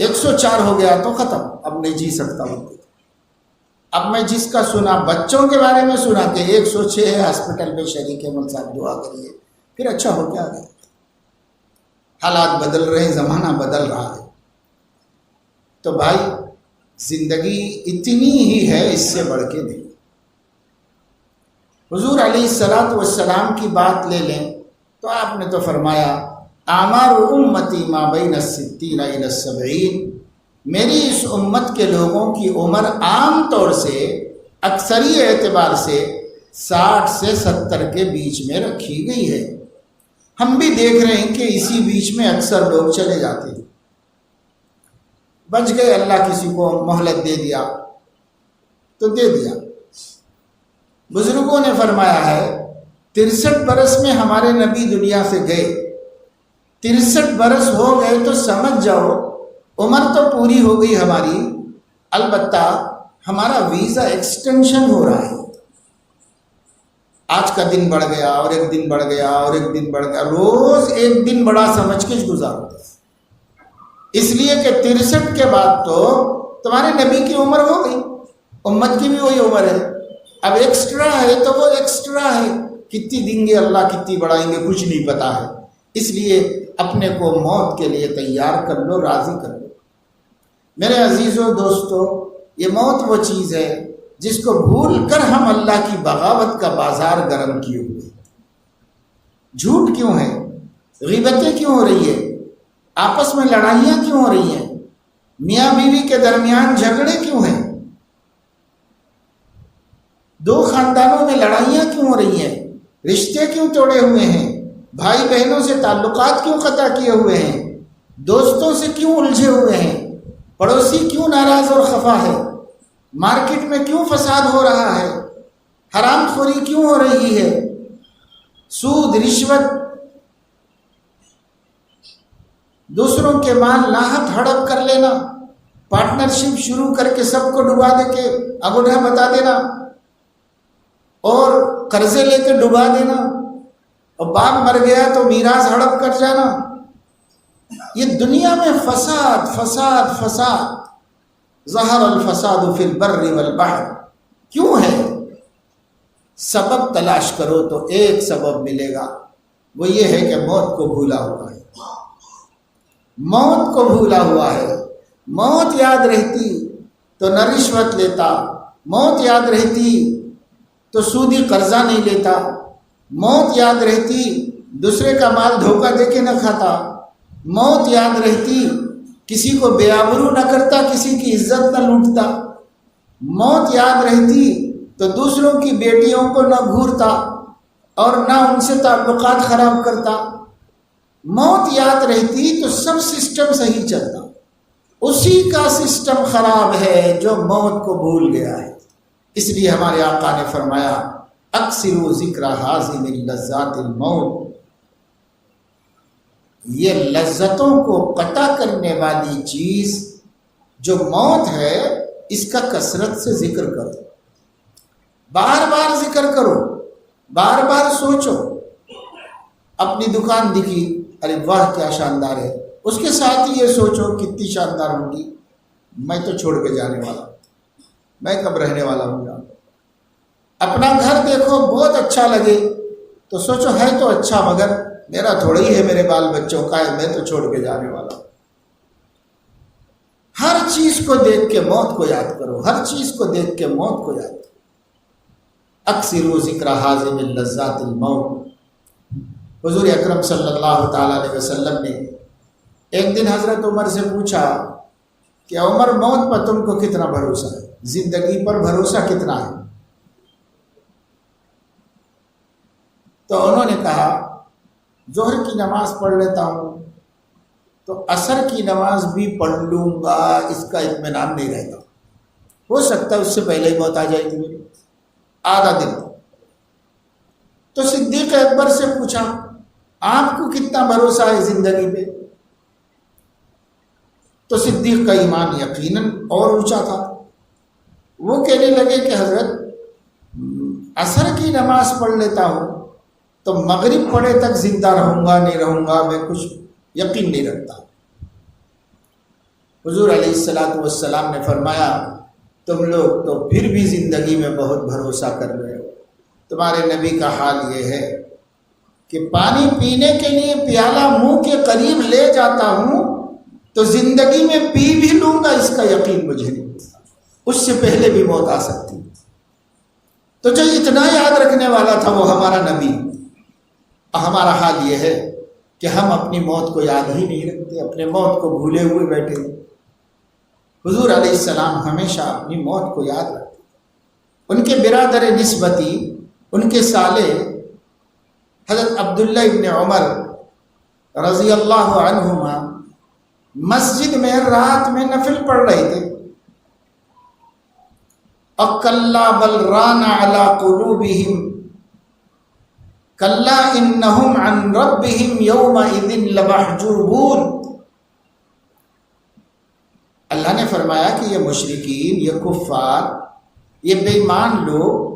A: 104 ہو گیا تو ختم، اب نہیں جی سکتا بولتے تھے۔ اب میں جس کا سنا، بچوں کے بارے میں سنا کہ 106 ہے، ہاسپٹل میں شریک ہے، مل صاحب دعا کریے، پھر اچھا ہو کیا گیا۔ حالات بدل رہے ہیں، زمانہ بدل رہا ہے، تو بھائی زندگی اتنی ہی ہے، اس سے بڑھ کے نہیں۔ حضور علیہ السلام کی بات لے لیں تو آپ نے تو فرمایا اعمار امتی ما بین 60 الی 70، میری اس امت کے لوگوں کی عمر عام طور سے اکثری اعتبار سے 60 سے 70 کے بیچ میں رکھی گئی ہے۔ ہم بھی دیکھ رہے ہیں کہ اسی بیچ میں اکثر لوگ چلے جاتے ہیں، بچ گئے، اللہ کسی کو مہلت دے دیا تو دے دیا۔ بزرگوں نے فرمایا ہے 63 برس میں ہمارے نبی دنیا سے گئے، 63 برس ہو گئے تو سمجھ جاؤ عمر تو پوری ہو گئی ہماری، البتہ ہمارا ویزا ایکسٹینشن ہو رہا ہے۔ آج کا دن بڑھ گیا اور ایک دن بڑھ گیا اور ایک دن بڑھ گیا، روز ایک دن بڑا سمجھ کے گزارو، اس لیے کہ 63 کے بعد تو تمہارے نبی کی عمر ہو گئی، امت کی بھی وہی عمر ہے، اب ایکسٹرا ہے تو وہ ایکسٹرا ہے، کتنی دیں گے اللہ، کتنی بڑھائیں گے کچھ نہیں پتا ہے، اس لیے اپنے کو موت کے لیے تیار کر لو، راضی کر لو۔ میرے عزیزوں دوستو، یہ موت وہ چیز ہے جس کو بھول کر ہم اللہ کی بغاوت کا بازار گرم کیے ہوئے۔ جھوٹ کیوں ہے؟ غیبتیں کیوں ہو رہی ہے؟ آپس میں لڑائیاں کیوں ہو رہی ہیں؟ میاں بیوی کے درمیان جھگڑے کیوں ہیں؟ دو خاندانوں میں لڑائیاں کیوں ہو رہی ہیں؟ رشتے کیوں توڑے ہوئے ہیں؟ بھائی بہنوں سے تعلقات کیوں قطع کیے ہوئے ہیں؟ دوستوں سے کیوں الجھے ہوئے ہیں؟ پڑوسی کیوں ناراض اور خفا ہے؟ مارکیٹ میں کیوں فساد ہو رہا ہے؟ حرام خوری کیوں ہو رہی ہے؟ سود، رشوت، دوسروں کے مال لاحق ہڑپ کر لینا، پارٹنرشپ شروع کر کے سب کو ڈبا دے کے انگوٹھا بتا دینا اور قرضے لے کے ڈبا دینا، اور باپ مر گیا تو میراث ہڑپ کر جانا۔ یہ دنیا میں فساد فساد فساد، ظہر الفساد فی البر والبحر، کیوں ہے؟ سبب تلاش کرو تو ایک سبب ملے گا، وہ یہ ہے کہ موت کو بھولا ہوا ہے، موت کو بھولا ہوا ہے۔ موت یاد رہتی تو نہ رشوت لیتا، موت یاد رہتی تو سودی قرضہ نہیں لیتا، موت یاد رہتی دوسرے کا مال دھوکہ دے کے نہ کھاتا، موت یاد رہتی کسی کو بے آبرو نہ کرتا، کسی کی عزت نہ لوٹتا، موت یاد رہتی تو دوسروں کی بیٹیوں کو نہ گھورتا اور نہ ان سے تعلقات خراب کرتا، موت یاد رہتی تو سب سسٹم صحیح چلتا۔ اسی کا سسٹم خراب ہے جو موت کو بھول گیا ہے۔ اس لیے ہمارے آقا نے فرمایا اکثروا ذکر حازم لذات الموت، یہ لذتوں کو قطع کرنے والی چیز جو موت ہے اس کا کثرت سے ذکر کرو، بار بار ذکر کرو، بار بار سوچو۔ اپنی دکان دکھی، ارے واہ کیا شاندار ہے، اس کے ساتھ ہی یہ سوچو کتنی شاندار ہوگی، میں تو چھوڑ کے جانے والا ہوں، میں کب رہنے والا ہوں یہاں۔ اپنا گھر دیکھو، بہت اچھا لگے تو سوچو ہے تو اچھا، مگر میرا تھوڑا ہی ہے، میرے بال بچوں کا ہے، میں تو چھوڑ کے جانے والا ہوں۔ ہر چیز کو دیکھ کے موت کو یاد کرو، ہر چیز کو دیکھ کے موت کو یاد کرو۔ اکثروا ذکر حازم لذات الموت۔ حضور اکرم صلی اللہ تعالیٰ علیہ وسلم نے ایک دن حضرت عمر سے پوچھا کہ عمر، موت پر تم کو کتنا بھروسہ ہے، زندگی پر بھروسہ کتنا ہے؟ تو انہوں نے کہا ظہر کی نماز پڑھ لیتا ہوں تو عصر کی نماز بھی پڑھ لوں گا، اس کا اطمینان نہیں رہتا، ہو سکتا ہے اس سے پہلے ہی موت آ جائے گی میری، آدھا دن۔ تو صدیق اکبر سے پوچھا آپ کو کتنا بھروسہ ہے زندگی پہ؟ تو صدیق کا ایمان یقیناً اور اونچا تھا، وہ کہنے لگے کہ حضرت عصر کی نماز پڑھ لیتا ہوں تو مغرب پڑھے تک زندہ رہوں گا نہیں رہوں گا میں کچھ یقین نہیں رکھتا۔ حضور علیہ السلام نے فرمایا تم لوگ تو پھر بھی زندگی میں بہت بھروسہ کر رہے ہو، تمہارے نبی کا حال یہ ہے کہ پانی پینے کے لیے پیالہ منہ کے قریب لے جاتا ہوں تو زندگی میں پی بھی لوں گا، اس کا یقین مجھے نہیں، اس سے پہلے بھی موت آ سکتی۔ تو جو اتنا یاد رکھنے والا تھا وہ ہمارا نبی، ہمارا حال یہ ہے کہ ہم اپنی موت کو یاد ہی نہیں رکھتے، اپنے موت کو بھولے ہوئے بیٹھے ہیں۔ حضور علیہ السلام ہمیشہ اپنی موت کو یاد رکھتے۔ ان کے برادر نسبتی، ان کے سالے حضرت عبداللہ ابن عمر رضی اللہ عنہما مسجد میں رات میں نفل پڑھ رہے تھے، اکلا بل ران علی قلوبہم کلا انہم عن ربہم یومئذ لمحجوبون۔ اللہ نے فرمایا کہ یہ مشرکین، یہ کفار، یہ بے ایمان لوگ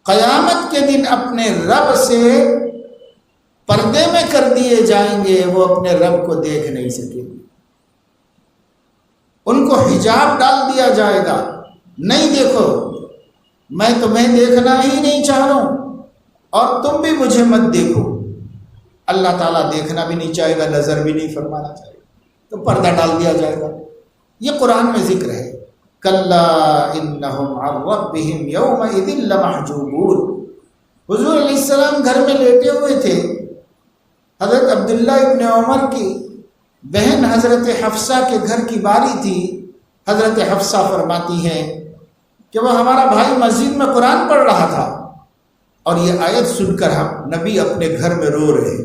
A: قیامت کے دن اپنے رب سے پردے میں کر دیے جائیں گے، وہ اپنے رب کو دیکھ نہیں سکیں گے، ان کو حجاب ڈال دیا جائے گا، نہیں دیکھو میں تمہیں دیکھنا ہی نہیں چاہ رہا ہوں اور تم بھی مجھے مت دیکھو۔ اللہ تعالیٰ دیکھنا بھی نہیں چاہے گا، نظر بھی نہیں فرمانا چاہے گا، تو پردہ ڈال دیا جائے گا۔ یہ قرآن میں ذکر ہے، کلا انہم عن ربہم یومئذ لمحجوبون۔ حضور علیہ السلام گھر میں لیٹے ہوئے تھے، حضرت عبداللہ ابن عمر کی بہن حضرت حفصہ کے گھر کی باری تھی۔ حضرت حفصہ فرماتی ہیں کہ وہ ہمارا بھائی مسجد میں قرآن پڑھ رہا تھا اور یہ آیت سن کر ہم نبی اپنے گھر میں رو رہے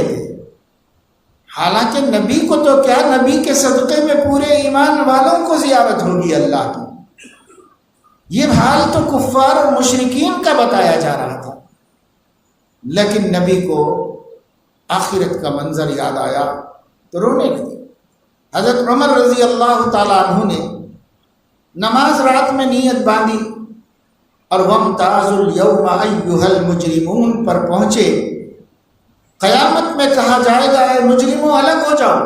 A: تھے۔ حالانکہ نبی کو تو کیا، نبی کے صدقے میں پورے ایمان والوں کو زیارت ہوگی اللہ کی۔ یہ حال تو کفار اور مشرکین کا بتایا جا رہا تھا، لیکن نبی کو آخرت کا منظر یاد آیا تو رونے لگے۔ حضرت عمر رضی اللہ تعالیٰ عنہ نے نماز رات میں نیت باندھی اور وَامْتَازُوا الْيَوْمَ أَيُّهَا الْمُجْرِمُونَ پر پہنچے۔ قیامت میں کہا جائے گا اے مجرموں الگ ہو جاؤ،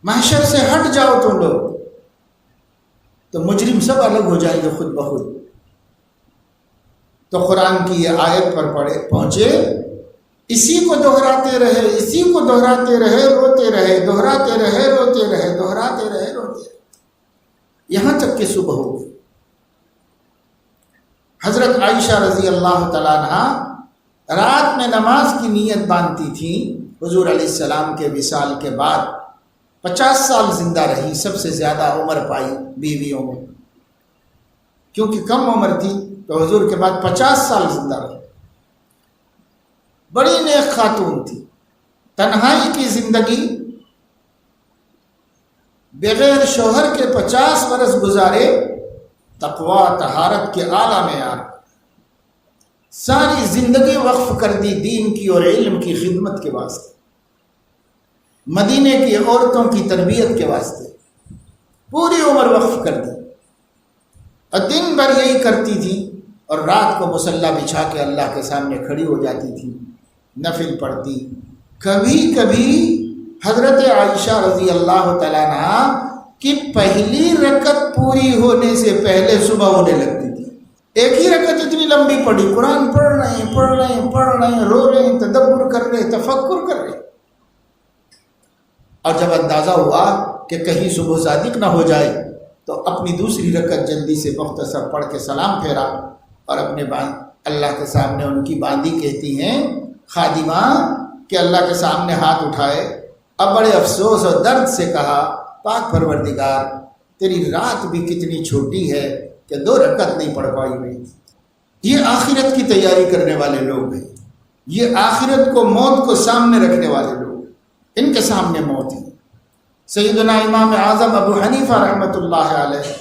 A: محشر سے ہٹ جاؤ تم لوگ، تو مجرم سب الگ ہو جائیں گے خود بخود۔ تو قرآن کی یہ آیت پر پہنچے، اسی کو دہراتے رہے، اسی کو دہراتے رہے، روتے رہے، دہراتے رہے، روتے رہے، دہراتے رہے، روتے رہے، یہاں تک کہ صبح ہو گئی۔ حضرت عائشہ رضی اللہ تعالیٰ عنہ رات میں نماز کی نیت باندھتی تھی۔ حضور علیہ السلام کے وصال کے بعد 50 سال زندہ رہی، سب سے زیادہ عمر پائی بیویوں میں، کیونکہ کم عمر تھی تو حضور کے بعد 50 سال زندہ رہی۔ بڑی نیک خاتون تھی، تنہائی کی زندگی، بغیر شوہر کے 50 برس گزارے، تقوی طہارت کے اعلیٰ معیار، ساری زندگی وقف کر دی دین کی اور علم کی خدمت کے واسطے، مدینے کی عورتوں کی تربیت کے واسطے پوری عمر وقف کر دی، اور دن بھر یہی کرتی تھی اور رات کو مصلی بچھا کے اللہ کے سامنے کھڑی ہو جاتی تھی، نفل پڑھتی۔ کبھی کبھی حضرت عائشہ رضی اللہ تعالیٰ عنہ کی پہلی رکعت پوری ہونے سے پہلے صبح ہونے لگتی تھی۔ ایک ہی رکعت اتنی لمبی پڑھی، قرآن پڑھ رہے ہیں، رو رہے ہیں، تدبر کر رہے ہیں، تفکر کر رہے ہیں، اور جب اندازہ ہوا کہ کہیں صبح صادق نہ ہو جائے تو اپنی دوسری رکعت جلدی سے مختصر پڑھ کے سلام پھیرا اور اپنے اللہ کے سامنے ان کی باندھی کہتی ہیں خادمہ کہ اللہ کے سامنے ہاتھ اٹھائے، اب بڑے افسوس اور درد سے کہا پاک پروردگار تیری رات بھی کتنی چھوٹی ہے کہ 2 رکعت نہیں پڑھ پائی ہوئی۔ یہ آخرت کی تیاری کرنے والے لوگ ہیں، یہ آخرت کو، موت کو سامنے رکھنے والے لوگ، ان کے سامنے موت ہے۔ سیدنا امام اعظم ابو حنیفہ رحمۃ اللہ علیہ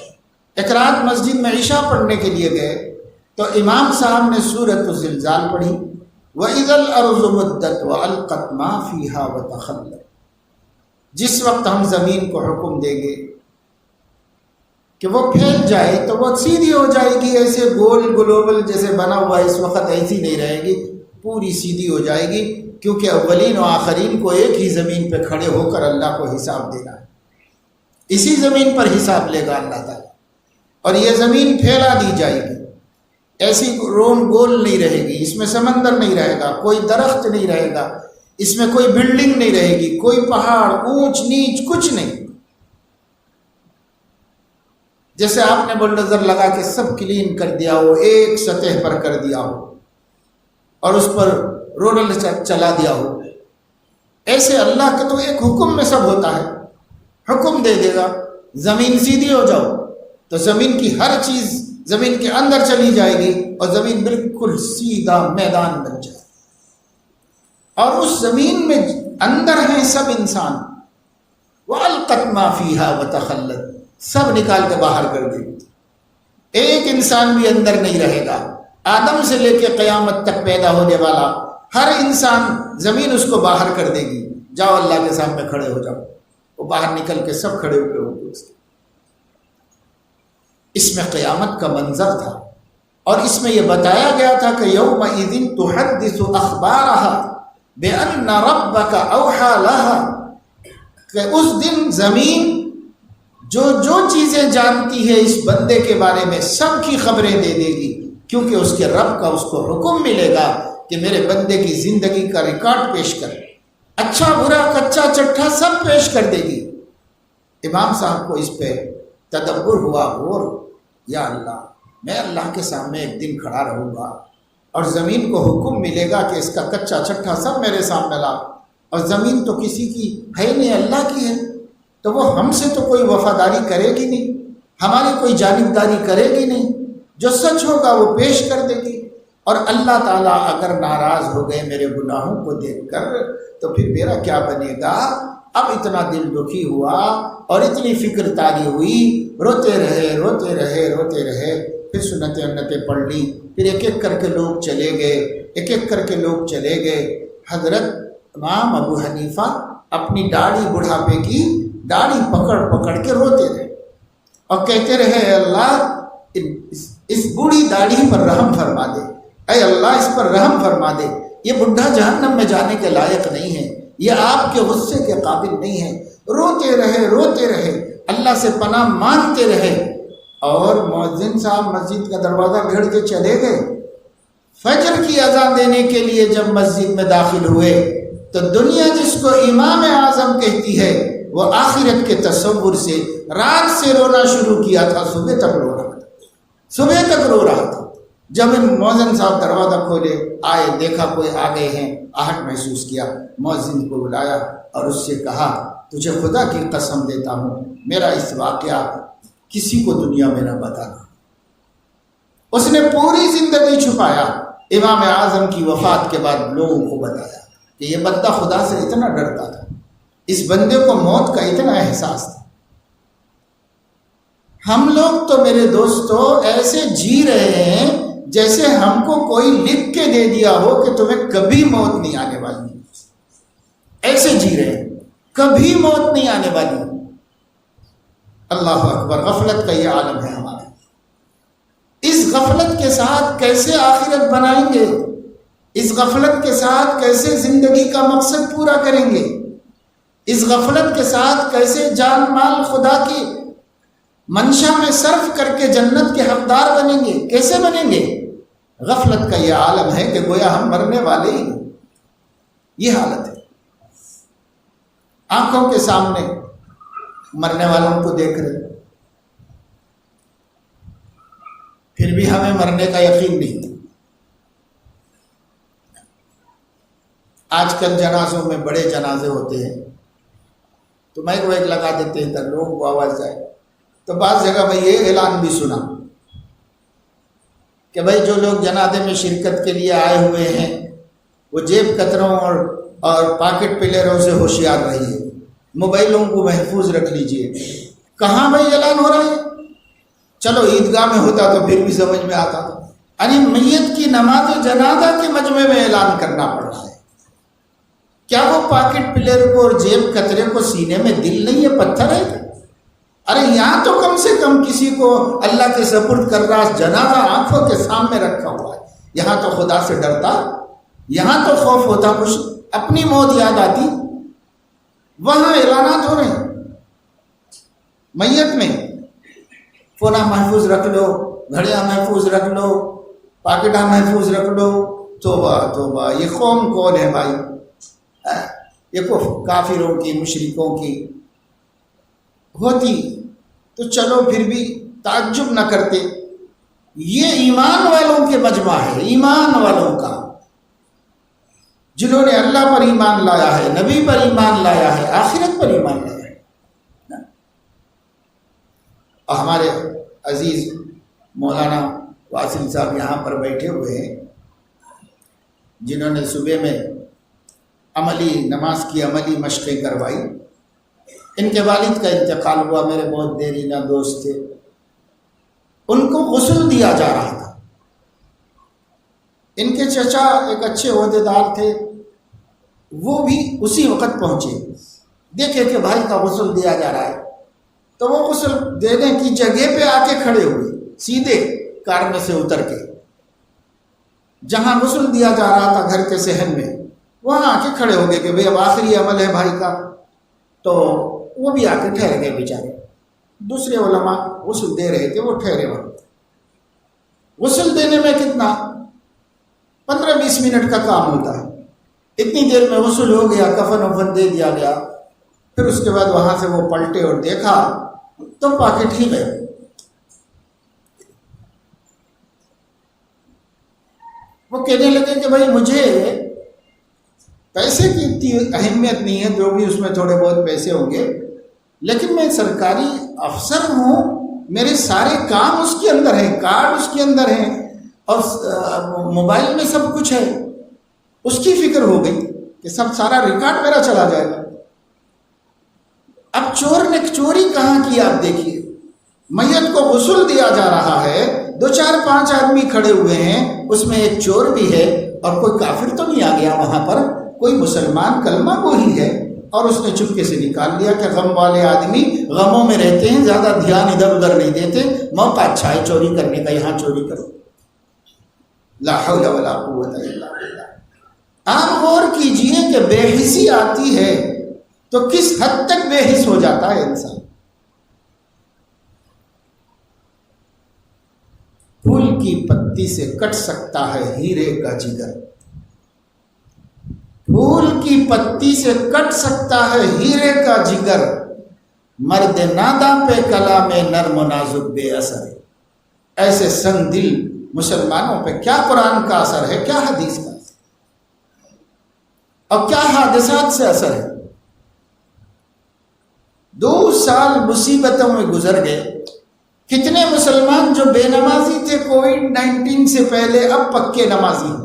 A: ایک رات مسجد میں عشاء پڑھنے کے لیے گئے تو امام صاحب نے سورۃ الزلزال پڑھی، وَإِذَا الْأَرْضُ مُدَّتْ وَأَلْقَتْ مَا فِيهَا وَتَخَلَّتْ۔ جس وقت ہم زمین کو حکم دیں گے کہ وہ پھیل جائے تو وہ سیدھی ہو جائے گی، ایسے گول گلوبل جیسے بنا ہوا اس وقت ایسی نہیں رہے گی، پوری سیدھی ہو جائے گی، کیونکہ اولین و آخرین کو ایک ہی زمین پہ کھڑے ہو کر اللہ کو حساب دینا ہے، اسی زمین پر حساب لے گا اللہ تعالیٰ، اور یہ زمین پھیلا دی جائے گی، ایسی روم گول نہیں رہے گی، اس میں سمندر نہیں رہے گا، کوئی درخت نہیں رہے گا، اس میں کوئی بلڈنگ نہیں رہے گی، کوئی پہاڑ اونچ نیچ کچھ نہیں، جیسے آپ نے بلڈوزر لگا کے سب کلین کر دیا ہو، ایک سطح پر کر دیا ہو اور اس پر رولر چلا دیا ہو، ایسے اللہ کا تو ایک حکم میں سب ہوتا ہے، حکم دے دے گا زمین سیدھی ہو جاؤ تو زمین کی ہر چیز زمین کے اندر چلی جائے گی اور زمین بالکل سیدھا میدان بن جائے، اور اس زمین میں اندر ہیں سب انسان، وَأَلْقَتْ مَا فِيهَا وَتَخَلَّتْ، سب نکال کے باہر کر دے گی، ایک انسان بھی اندر نہیں رہے گا، آدم سے لے کے قیامت تک پیدا ہونے والا ہر انسان زمین اس کو باہر کر دے گی، جاؤ اللہ کے سامنے کھڑے ہو جاؤ، وہ باہر نکل کے سب کھڑے ہوئے ہوں گے۔ اس میں قیامت کا منظر تھا، اور اس میں یہ بتایا گیا تھا کہ یومئذ تحدث اخبارها بأن ربك اوحى لها، کہ اس دن زمین جو چیزیں جانتی ہے اس بندے کے بارے میں سب کی خبریں دے دے گی، کیونکہ اس کے رب کا اس کو حکم ملے گا کہ میرے بندے کی زندگی کا ریکارڈ پیش کر، اچھا برا کچا چٹھا سب پیش کر دے گی۔ امام صاحب کو اس پہ تدبر ہوا، غور، یا اللہ میں اللہ کے سامنے ایک دن کھڑا رہوں گا اور زمین کو حکم ملے گا کہ اس کا کچا چٹھا سب میرے سامنے لا، اور زمین تو کسی کی ہے نہیں، اللہ کی ہے، تو وہ ہم سے تو کوئی وفاداری کرے گی نہیں، ہماری کوئی جانبداری کرے گی نہیں، جو سچ ہوگا وہ پیش کر دے گی۔ اور اللہ تعالیٰ اگر ناراض ہو گئے میرے گناہوں کو دیکھ کر تو پھر میرا کیا بنے گا؟ اب اتنا دل دکھی ہوا اور اتنی فکر تاری ہوئی، روتے رہے، پھر سنتیں انتیں پڑھ لی، پھر ایک ایک کر کے لوگ چلے گئے، حضرت امام ابو حنیفہ اپنی داڑھی بڑھاپے کی داڑھی پکڑ کے روتے رہے اور کہتے رہے، اے اللہ اس بوڑھی داڑھی پر رحم فرما دے، اے اللہ اس پر رحم فرما دے، یہ بڈھا جہنم میں جانے کے لائق نہیں ہے، یہ آپ کے غصے کے قابل نہیں ہے۔ روتے رہے، اللہ سے پناہ مانگتے رہے، اور مؤذن صاحب مسجد کا دروازہ بھیڑ کے چلے گئے۔ فجر کی اذان دینے کے لیے جب مسجد میں داخل ہوئے تو دنیا جس کو امام اعظم کہتی ہے وہ آخرت کے تصور سے رات سے رونا شروع کیا تھا، صبح تک رو رہا تھا۔ جب مؤذن صاحب دروازہ کھولے، آئے، دیکھا کوئی آ گئے ہیں، آہٹ محسوس کیا، مؤذن کو بلایا اور اس سے کہا، تجھے خدا کی قسم دیتا ہوں میرا اس واقعہ کسی کو دنیا میں نہ بتانا۔ اس نے پوری زندگی چھپایا، امام اعظم کی وفات کے بعد لوگوں کو بتایا کہ یہ بندہ خدا سے اتنا ڈرتا تھا، اس بندے کو موت کا اتنا احساس تھا۔ ہم لوگ تو میرے دوستو ایسے جی رہے ہیں جیسے ہم کو کوئی لکھ کے دے دیا ہو کہ تمہیں کبھی موت نہیں آنے والی، ایسے جی رہے ہیں، کبھی موت نہیں آنے والی۔ اللہ اکبر، غفلت کا یہ عالم ہے ہمارا۔ اس غفلت کے ساتھ کیسے آخرت بنائیں گے؟ اس غفلت کے ساتھ کیسے زندگی کا مقصد پورا کریں گے؟ اس غفلت کے ساتھ کیسے جان مال خدا کی منشا میں صرف کر کے جنت کے حقدار بنیں گے؟ کیسے بنیں گے؟ غفلت کا یہ عالم ہے کہ گویا ہم مرنے والے ہی نہیں، یہ حالت ہے۔ آنکھوں کے سامنے مرنے والوں کو دیکھ رہے، پھر بھی ہمیں مرنے کا یقین نہیں۔ آج کل جنازوں میں بڑے جنازے ہوتے ہیں تو مائک وائک لگا دیتے ہیں تاکہ لوگوں کو آواز جائے، تو بعض جگہ میں یہ اعلان بھی سنا کہ بھائی جو لوگ جنازے میں شرکت کے لیے آئے ہوئے ہیں وہ جیب کتروں اور پاکٹ پلیروں سے ہوشیار رہیے، موبائلوں کو محفوظ رکھ لیجئے۔ کہاں بھائی اعلان ہو رہا ہے؟ چلو عیدگاہ میں ہوتا تو پھر بھی سمجھ میں آتا تھا، یعنی میت کی نماز جنازہ کے مجمع میں اعلان کرنا پڑ رہا ہے۔ کیا وہ پاکٹ پلیئر کو اور جیب کترے کو سینے میں دل نہیں ہے، پتھر ہے؟ ارے یہاں تو کم سے کم کسی کو اللہ کے سپرد کر رہا جنازہ آنکھوں کے سامنے رکھا ہوا ہے، یہاں تو خدا سے ڈرتا، یہاں تو خوف ہوتا، کچھ اپنی موت یاد آتی، وہاں اعلانات ہو رہے ہیں۔ میت میں فونا محفوظ رکھ لو، گھڑیاں محفوظ رکھ لو، پاکٹاں محفوظ رکھ لو۔ توبہ توبہ، یہ قوم کون ہے بھائی؟ یہ کافروں کی، مشرکوں کی ہوتی تو چلو پھر بھی تعجب نہ کرتے۔ یہ ایمان والوں کے مجمع ہے، ایمان والوں کا، جنہوں نے اللہ پر ایمان لایا ہے، نبی پر ایمان لایا ہے، آخرت پر ایمان لایا ہے۔ اور ہمارے عزیز مولانا واصل صاحب یہاں پر بیٹھے ہوئے ہیں، جنہوں نے صبح میں عملی نماز کی عملی مشقیں کروائی۔ ان کے والد کا انتقال ہوا، میرے بہت دیرینہ دوست تھے، ان کو غسل دیا جا رہا تھا۔ ان کے چچا ایک اچھے عہدیدار تھے، وہ بھی اسی وقت پہنچے، دیکھے کہ بھائی کا غسل دیا جا رہا ہے، تو وہ غسل دینے کی جگہ پہ آ کے کھڑے ہوئے، سیدھے کار میں سے اتر کے جہاں غسل دیا جا رہا تھا گھر کے صحن میں، وہاں آ کے کھڑے ہو گئے کہ بھئی اب آخری عمل ہے بھائی کا، تو وہ بھی آ کے ٹھہر گئے بیچارے۔ دوسرے علماء غسل دے رہے تھے، وہ ٹھہرے وہاں۔ غسل دینے میں کتنا 15-20 منٹ کا کام ہوتا ہے، اتنی دیر میں غسل ہو گیا، کفن وفن دے دیا گیا، پھر اس کے بعد وہاں سے وہ پلٹے اور دیکھا تو پاکٹ ہی گئے۔ وہ کہنے لگے کہ بھائی مجھے پیسے کی اتنی اہمیت نہیں ہے، جو بھی اس میں تھوڑے بہت پیسے ہوں گے، لیکن میں سرکاری افسر ہوں، میرے سارے کام اس کے اندر ہیں، کارڈ اس کے اندر ہیں، اور موبائل میں سب کچھ ہے۔ اس کی فکر ہو گئی کہ سارا ریکارڈ میرا چلا جائے گا۔ اب چور نے چوری کہاں کی آپ دیکھیے، میت کو غسل دیا جا رہا ہے، 2-4-5 آدمی کھڑے ہوئے ہیں، اس میں ایک چور بھی ہے، اور کوئی کافر تو نہیں آ گیا وہاں پر، کوئی مسلمان کلمہ کو ہی ہے، اور اس نے چپکے سے نکال لیا کہ غم والے آدمی غموں میں رہتے ہیں، زیادہ دھیان ادھر ادھر نہیں دیتے، موقع اچھا ہے چوری کرنے کا، یہاں چوری کرو۔ لا حول ولا قوت الا باللہ۔ آپ غور کیجئے کہ بے حسی آتی ہے تو کس حد تک بے حس ہو جاتا ہے انسان۔ پھول کی پتی سے کٹ سکتا ہے ہیرے کا جگر، پھول کی پتی سے کٹ سکتا ہے ہیرے کا جگر، مرد ناداں پہ کلام نرم و نازک بے اثر ہے۔ ایسے سنگ دل مسلمانوں پہ کیا قرآن کا اثر ہے، کیا حدیث کا اثر، اور کیا حادثات سے اثر ہے۔ 2 سال مصیبتوں میں گزر گئے، کتنے مسلمان جو بے نمازی تھے کووڈ-19 سے پہلے اب پکے نمازی ہیں۔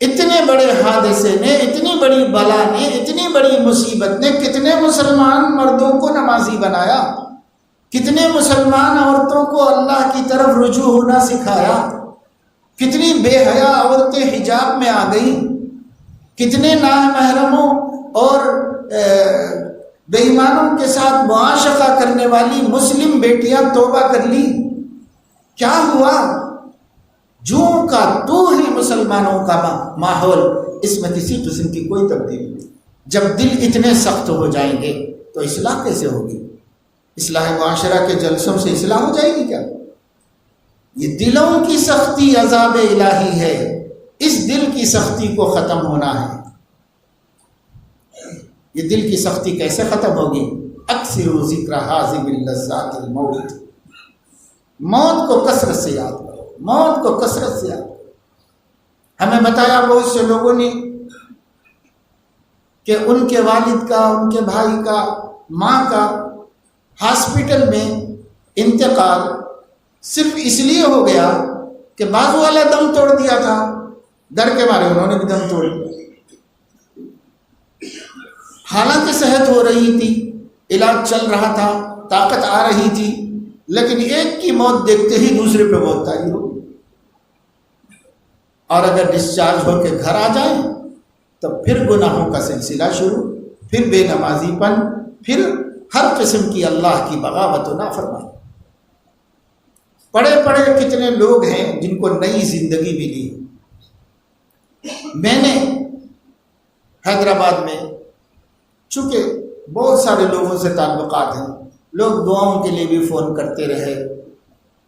A: اتنے بڑے حادثے نے، اتنی بڑی بلا نے، اتنی بڑی مصیبت نے کتنے مسلمان مردوں کو نمازی بنایا، کتنے مسلمان عورتوں کو اللہ کی طرف رجوع ہونا سکھایا، کتنی بے حیا عورتیں حجاب میں آ گئیں، کتنے نامحرموں اور بے ایمانوں کے ساتھ معاشقہ کرنے والی مسلم بیٹیاں توبہ کر لی۔ کیا ہوا؟ جو کا تو ہے مسلمانوں کا ماحول، اس میں کسی قسم کی کوئی تبدیلی نہیں۔ جب دل اتنے سخت ہو جائیں گے تو اصلاح کیسے ہوگی؟ اصلاح معاشرہ کے جلسوں سے اصلاح ہو جائے گی کیا؟ یہ دلوں کی سختی عذاب الہی ہے، اس دل کی سختی کو ختم ہونا ہے۔ یہ دل کی سختی کیسے ختم ہوگی؟ اکثر ذکر حاضم اللذات الموت، موت کو کثرت سے یاد کرو، موت کو کثرت سے یاد کرو۔ ہمیں بتایا بہت سے لوگوں نے کہ ان کے والد کا، ان کے بھائی کا، ماں کا ہاسپٹل میں انتقال صرف اس لیے ہو گیا کہ بازو والا دم توڑ دیا تھا، ڈر کے مارے انہوں نے بھی دم توڑ دیا۔ حالانکہ صحت ہو رہی تھی، علاج چل رہا تھا، طاقت آ رہی تھی، لیکن ایک کی موت دیکھتے ہی دوسرے پہ موت تاری ہو۔ اور اگر ڈسچارج ہو کے گھر آ جائیں تو پھر گناہوں کا سلسلہ شروع، پھر بے نمازی پن، پھر ہر قسم کی اللہ کی بغاوت و نافرمانی۔ پڑے پڑے کتنے لوگ ہیں جن کو نئی زندگی ملی۔ میں نے حیدرآباد میں، چونکہ بہت سارے لوگوں سے تعلقات ہیں، لوگ دعاؤں کے لیے بھی فون کرتے رہے۔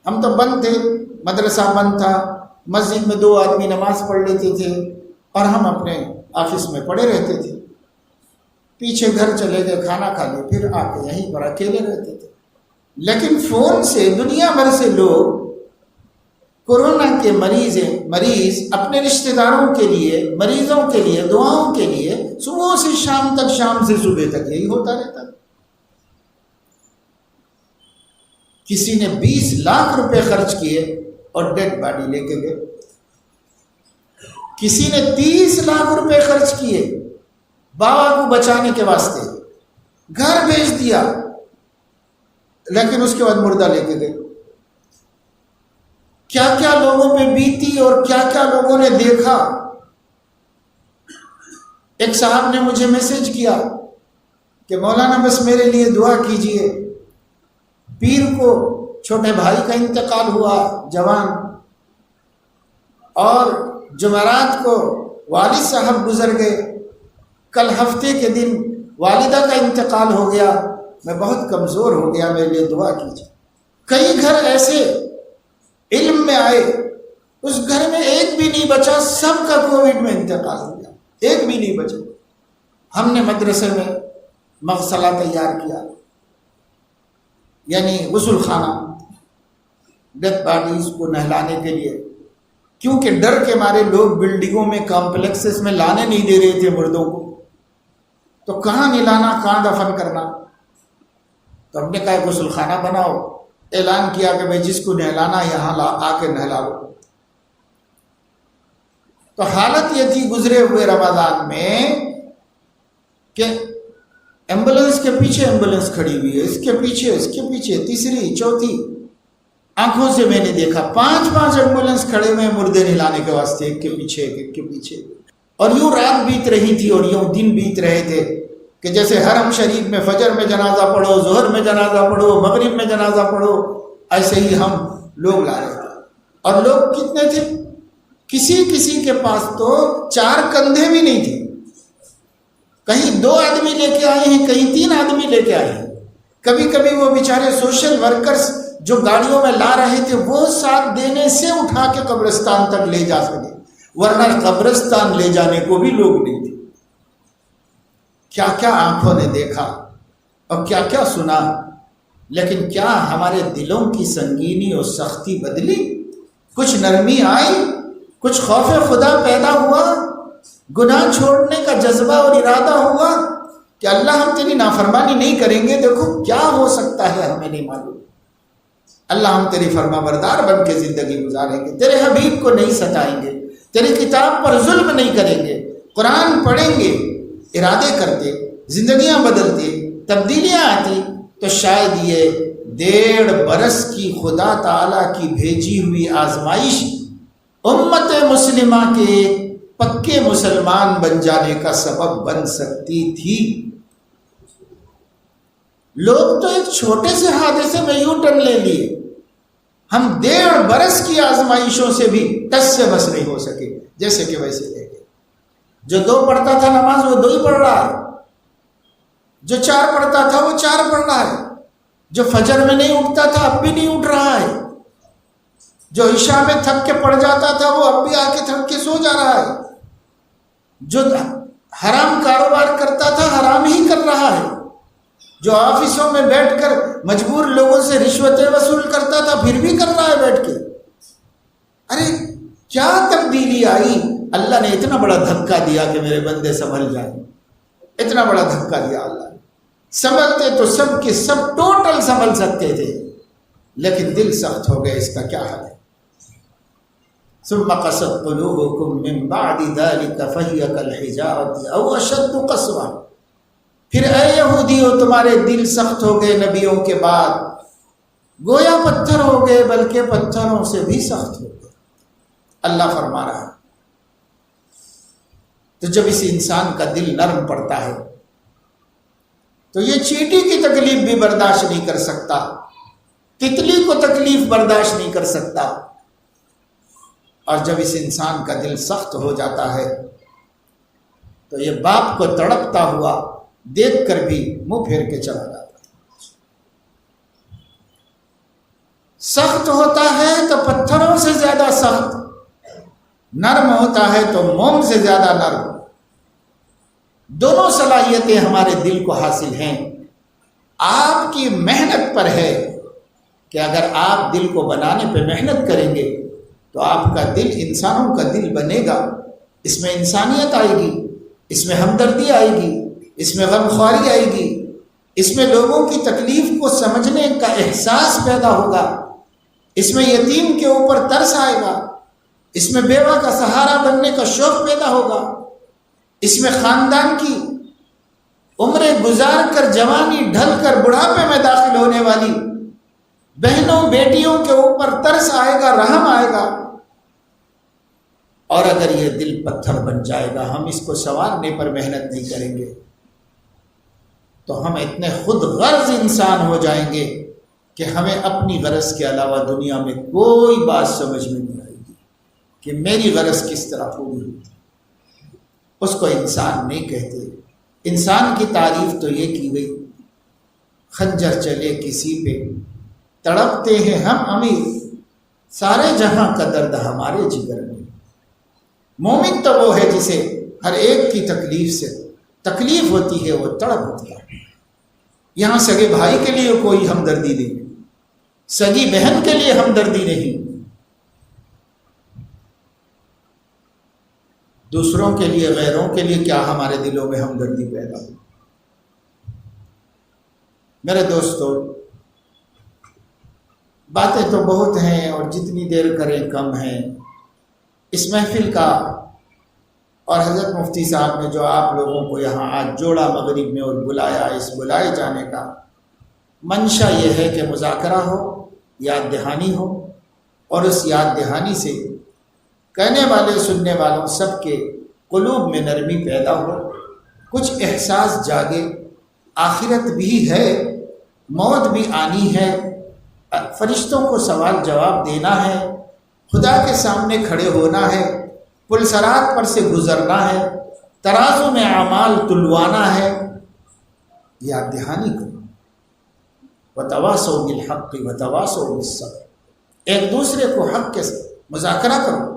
A: ہم تو بند تھے، مدرسہ بند تھا، مسجد میں 2 آدمی نماز پڑھ لیتے تھے اور ہم اپنے آفس میں پڑے رہتے تھے۔ پیچھے گھر چلے گئے، کھانا کھا لے، پھر آ کے یہیں پر اکیلے رہتے تھے۔ لیکن فون سے دنیا بھر سے لوگ کورونا کے مریض اپنے رشتہ داروں کے لیے، مریضوں کے لیے، دعاؤں کے لیے صبح سے شام تک، شام سے صبح تک یہی ہوتا رہتا۔ کسی نے 20 لاکھ روپے خرچ کیے اور ڈیڈ باڈی لے کے گئے، کسی نے 30 لاکھ روپے خرچ کیے بابا کو بچانے کے واسطے، گھر بھیج دیا، لیکن اس کے بعد مردہ لے کے گئے۔ کیا کیا لوگوں پہ بیتی اور کیا کیا لوگوں نے دیکھا۔ ایک صاحب نے مجھے میسج کیا کہ مولانا بس میرے لیے دعا کیجئے، پیر کو چھوٹے بھائی کا انتقال ہوا، جوان، اور جمعرات کو والد صاحب گزر گئے، کل ہفتے کے دن والدہ کا انتقال ہو گیا، میں بہت کمزور ہو گیا، میرے لیے دعا کیجیے۔ کئی گھر ایسے علم میں آئے، اس گھر میں ایک بھی نہیں بچا، سب کا کووڈ میں انتقال ہو گیا، ایک بھی نہیں بچا۔ ہم نے مدرسے میں مغسلہ تیار کیا، یعنی غسل خانہ ڈیتھ باڈیز کو نہلانے کے لیے، کیونکہ ڈر کے مارے لوگ بلڈنگوں میں کمپلیکسز میں لانے نہیں دے رہے تھے مردوں کو، تو کہاں نہلانا، کہاں دفن کرنا، تو ہم نے کہا غسل خانہ بناؤ، اعلان کیا کہ بھائی جس کو نہلانا یہاں آ کے نہلا لو۔ تو حالت یہ تھی گزرے ہوئے رمضان میں کہ ایمبولینس کے پیچھے ایمبولینس کھڑی ہوئی ہے، اس کے پیچھے تیسری چوتھی، آنکھوں سے میں نے دیکھا 5 ایمبولینس کھڑے ہوئے مردے نہلانے کے واسطے، ایک کے پیچھے، اور یوں رات بیت رہی تھی اور یوں دن بیت رہے تھے کہ جیسے حرم شریف میں فجر میں جنازہ پڑھو، ظہر میں جنازہ پڑھو، مغرب میں جنازہ پڑھو، ایسے ہی ہم لوگ لا رہے تھے۔ اور لوگ کتنے تھے؟ کسی کے پاس تو 4 کندھے بھی نہیں تھے، کہیں 2 آدمی لے کے آئے ہیں، کہیں 3 آدمی لے کے آئے ہیں۔ کبھی وہ بیچارے سوشل ورکرز جو گاڑیوں میں لا رہے تھے وہ ساتھ دینے سے اٹھا کے قبرستان تک لے جا سکے، ورنہ قبرستان لے جانے کو بھی لوگ نہیں تھے۔ کیا کیا آنکھوں نے دیکھا اور کیا کیا سنا، لیکن کیا ہمارے دلوں کی سنگینی اور سختی بدلی؟ کچھ نرمی آئی، کچھ خوف خدا پیدا ہوا، گناہ چھوڑنے کا جذبہ اور ارادہ ہوا کہ اللہ ہم تیری نافرمانی نہیں کریں گے، دیکھو کیا ہو سکتا ہے ہمیں نہیں معلوم، اللہ ہم تیری فرما بردار بن کے زندگی گزاریں گے، تیرے حبیب کو نہیں ستائیں گے، تیری کتاب پر ظلم نہیں کریں گے، قرآن پڑھیں گے۔ ارادے کرتے، زندگیاں بدلتے، تبدیلیاں آتی، تو شاید یہ 1.5 برس کی خدا تعالیٰ کی بھیجی ہوئی آزمائش امت مسلمہ کے پکے مسلمان بن جانے کا سبب بن سکتی تھی۔ لوگ تو ایک چھوٹے سے حادثے میں یوں ٹرن لے لیے، ہم 1.5 برس کی آزمائشوں سے بھی ٹس سے بس نہیں ہو سکے، جیسے کہ ویسے لے گئے۔ جو 2 پڑھتا تھا نماز وہ 2 ہی پڑھ رہا ہے، جو 4 پڑھتا تھا وہ 4 پڑھ رہا ہے، جو فجر میں نہیں اٹھتا تھا اب بھی نہیں اٹھ رہا ہے، جو عشاء میں تھک کے پڑ جاتا تھا وہ اب بھی آ کے تھک کے سو جا رہا ہے، جو حرام کاروبار کرتا تھا حرام ہی کر رہا ہے، جو آفسوں میں بیٹھ کر مجبور لوگوں سے رشوتیں وصول کرتا تھا پھر بھی کر رہا ہے بیٹھ کے۔ ارے کیا تبدیلی آئی؟ اللہ نے اتنا بڑا دھکا دیا کہ میرے بندے سنبھل جائیں، اتنا بڑا دھکا دیا اللہ نے۔ سنبھلتے تو سب کے سب ٹوٹل سنبھل سکتے تھے، لیکن دل سخت ہو گئے، اس کا کیا حل ہے؟ ثم قست قلوبكم من بعد ذلك فهي كالحجارة او اشد قسوة۔ پھر اے یہودیو تمہارے دل سخت ہو گئے نبیوں کے بعد، گویا پتھر ہو گئے، بلکہ پتھروں سے بھی سخت ہو گئے، اللہ فرما رہا ہے۔ تو جب اس انسان کا دل نرم پڑتا ہے تو یہ چیٹی کی تکلیف بھی برداشت نہیں کر سکتا، تتلی کو تکلیف برداشت نہیں کر سکتا، اور جب اس انسان کا دل سخت ہو جاتا ہے تو یہ باپ کو تڑپتا ہوا دیکھ کر بھی منہ پھیر کے چلا جاتا ہے۔ سخت ہوتا ہے تو پتھروں سے زیادہ سخت، نرم ہوتا ہے تو موم سے زیادہ نرم۔ دونوں صلاحیتیں ہمارے دل کو حاصل ہیں، آپ کی محنت پر ہے کہ اگر آپ دل کو بنانے پہ محنت کریں گے تو آپ کا دل انسانوں کا دل بنے گا، اس میں انسانیت آئے گی، اس میں ہمدردی آئے گی، اس میں غمخواری آئے گی، اس میں لوگوں کی تکلیف کو سمجھنے کا احساس پیدا ہوگا، اس میں یتیم کے اوپر ترس آئے گا، اس میں بیوہ کا سہارا بننے کا شوق پیدا ہوگا، اس میں خاندان کی عمریں گزار کر جوانی ڈھل کر بڑھاپے میں داخل ہونے والی بہنوں بیٹیوں کے اوپر ترس آئے گا، رحم آئے گا۔ اور اگر یہ دل پتھر بن جائے گا، ہم اس کو سنوارنے پر محنت نہیں کریں گے، تو ہم اتنے خود غرض انسان ہو جائیں گے کہ ہمیں اپنی غرض کے علاوہ دنیا میں کوئی بات سمجھ میں نہیں آئے گی۔ کہ میری غرض کس طرح پوری ہوتی، اس کو انسان نہیں کہتے۔ انسان کی تعریف تو یہ کی گئی، خنجر چلے کسی پہ تڑپتے ہیں ہم امیر، سارے جہاں کا درد ہمارے جگر میں۔ مومن تو وہ ہے جسے ہر ایک کی تکلیف سے تکلیف ہوتی ہے، وہ تڑپ ہوتی ہے۔ یہاں سگے بھائی کے لیے کوئی ہمدردی نہیں، سگی بہن کے لیے ہمدردی نہیں، دوسروں کے لیے، غیروں کے لیے کیا ہمارے دلوں میں ہمدردی پیدا ہو۔ میرے دوستو، باتیں تو بہت ہیں اور جتنی دیر کریں کم ہیں۔ اس محفل کا اور حضرت مفتی صاحب نے جو آپ لوگوں کو یہاں آج جوڑا مغرب میں اور بلایا، اس بلائے جانے کا منشا یہ ہے کہ مذاکرہ ہو، یاد دہانی ہو، اور اس یاد دہانی سے کہنے والے سننے والوں سب کے قلوب میں نرمی پیدا ہو، کچھ احساس جاگے، آخرت بھی ہے، موت بھی آنی ہے، فرشتوں کو سوال جواب دینا ہے، خدا کے سامنے کھڑے ہونا ہے، پل صراط پر سے گزرنا ہے، ترازو میں اعمال تلوانا ہے۔ یاد دہانی کرو، وتواصوا بالحق وتواصوا بالصبر، ایک دوسرے کو حق کے مذاکرہ کرو،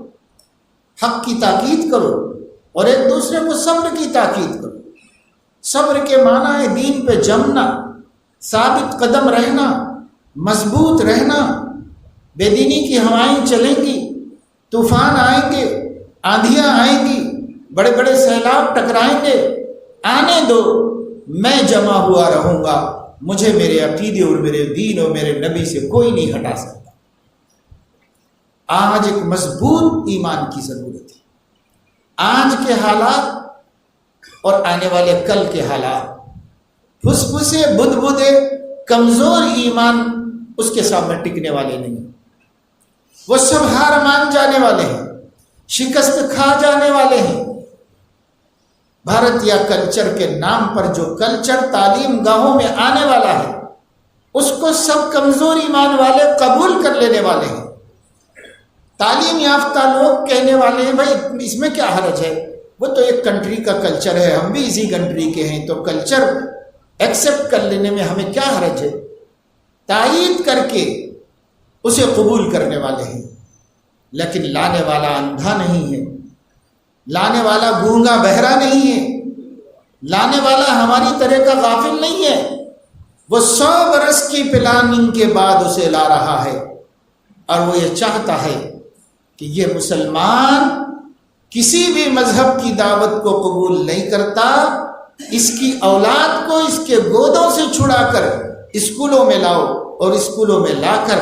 A: حق کی تاکید کرو، اور ایک دوسرے کو صبر کی تاکید کرو۔ صبر کے معنی ہے دین پہ جمنا، ثابت قدم رہنا، مضبوط رہنا۔ بے دینی کی ہوائیں چلیں گی، طوفان آئیں گے، آندھیاں آئیں گی، بڑے بڑے سیلاب ٹکرائیں گے، آنے دو، میں جمع ہوا رہوں گا، مجھے میرے عقیدے اور میرے دین اور میرے نبی سے کوئی نہیں ہٹا سکتا۔ آج ایک مضبوط ایمان کی ضرورت ہے۔ آج کے حالات اور آنے والے کل کے حالات، پھسپھسے بدبدے کمزور ایمان اس کے سامنے ٹکنے والے نہیں، وہ سب ہار مان جانے والے ہیں، شکست کھا جانے والے ہیں۔ بھارت یا کلچر کے نام پر جو کلچر تعلیم گاہوں میں آنے والا ہے، اس کو سب کمزور ایمان والے قبول کر لینے والے ہیں۔ تعلیم یافتہ لوگ کہنے والے ہیں بھائی اس میں کیا حرج ہے، وہ تو ایک کنٹری کا کلچر ہے، ہم بھی اسی کنٹری کے ہیں، تو کلچر ایکسیپٹ کر لینے میں ہمیں کیا حرج ہے۔ تائید کر کے اسے قبول کرنے والے ہیں، لیکن لانے والا اندھا نہیں ہے، لانے والا گونگا بہرا نہیں ہے، لانے والا ہماری طرح کا غافل نہیں ہے۔ وہ 100 برس کی پلاننگ کے بعد اسے لا رہا ہے، اور وہ یہ چاہتا ہے کہ یہ مسلمان کسی بھی مذہب کی دعوت کو قبول نہیں کرتا، اس کی اولاد کو اس کے گودوں سے چھڑا کر اسکولوں میں لاؤ، اور اسکولوں میں لا کر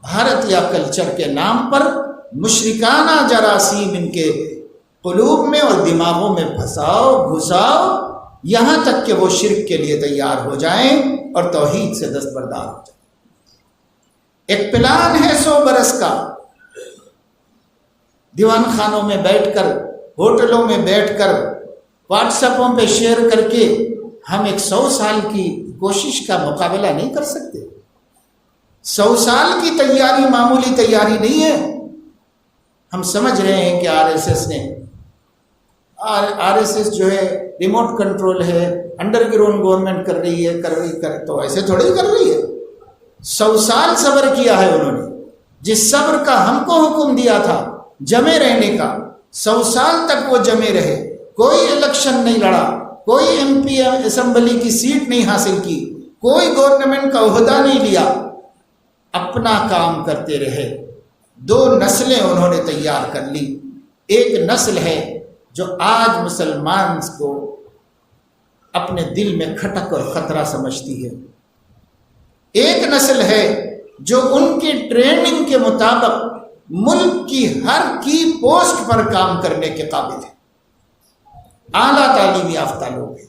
A: بھارت یا کلچر کے نام پر مشرکانہ جراثیم ان کے قلوب میں اور دماغوں میں پھنساؤ، گھساؤ، یہاں تک کہ وہ شرک کے لیے تیار ہو جائیں اور توحید سے دستبردار ہو جائیں۔ ایک پلان ہے 100 برس کا، دیوان خانوں میں بیٹھ کر، ہوٹلوں میں بیٹھ کر، واٹس ایپوں پہ شیئر کر کے ہم ایک 100 سال کی کوشش کا مقابلہ نہیں کر سکتے۔ 100 سال کی تیاری معمولی تیاری نہیں ہے۔ ہم سمجھ رہے ہیں کہ آر ایس ایس جو ہے ریموٹ کنٹرول ہے، انڈر گراؤنڈ گورنمنٹ کر رہی ہے، تو ایسے تھوڑی کر رہی ہے۔ 100 سال صبر کیا ہے انہوں نے، جس صبر کا ہم کو حکم دیا تھا جمے رہنے کا، 100 سال تک وہ جمے رہے، کوئی الیکشن نہیں لڑا، کوئی ایم پی اسمبلی کی سیٹ نہیں حاصل کی، کوئی گورنمنٹ کا عہدہ نہیں لیا، اپنا کام کرتے رہے۔ 2 نسلیں انہوں نے تیار کر لی۔ ایک نسل ہے جو آج مسلمان کو اپنے دل میں کھٹک اور خطرہ سمجھتی ہے، ایک نسل ہے جو ان کی ٹریننگ کے مطابق ملک کی ہر کی پوسٹ پر کام کرنے کے قابل ہے، اعلیٰ تعلیم یافتہ لوگ ہیں،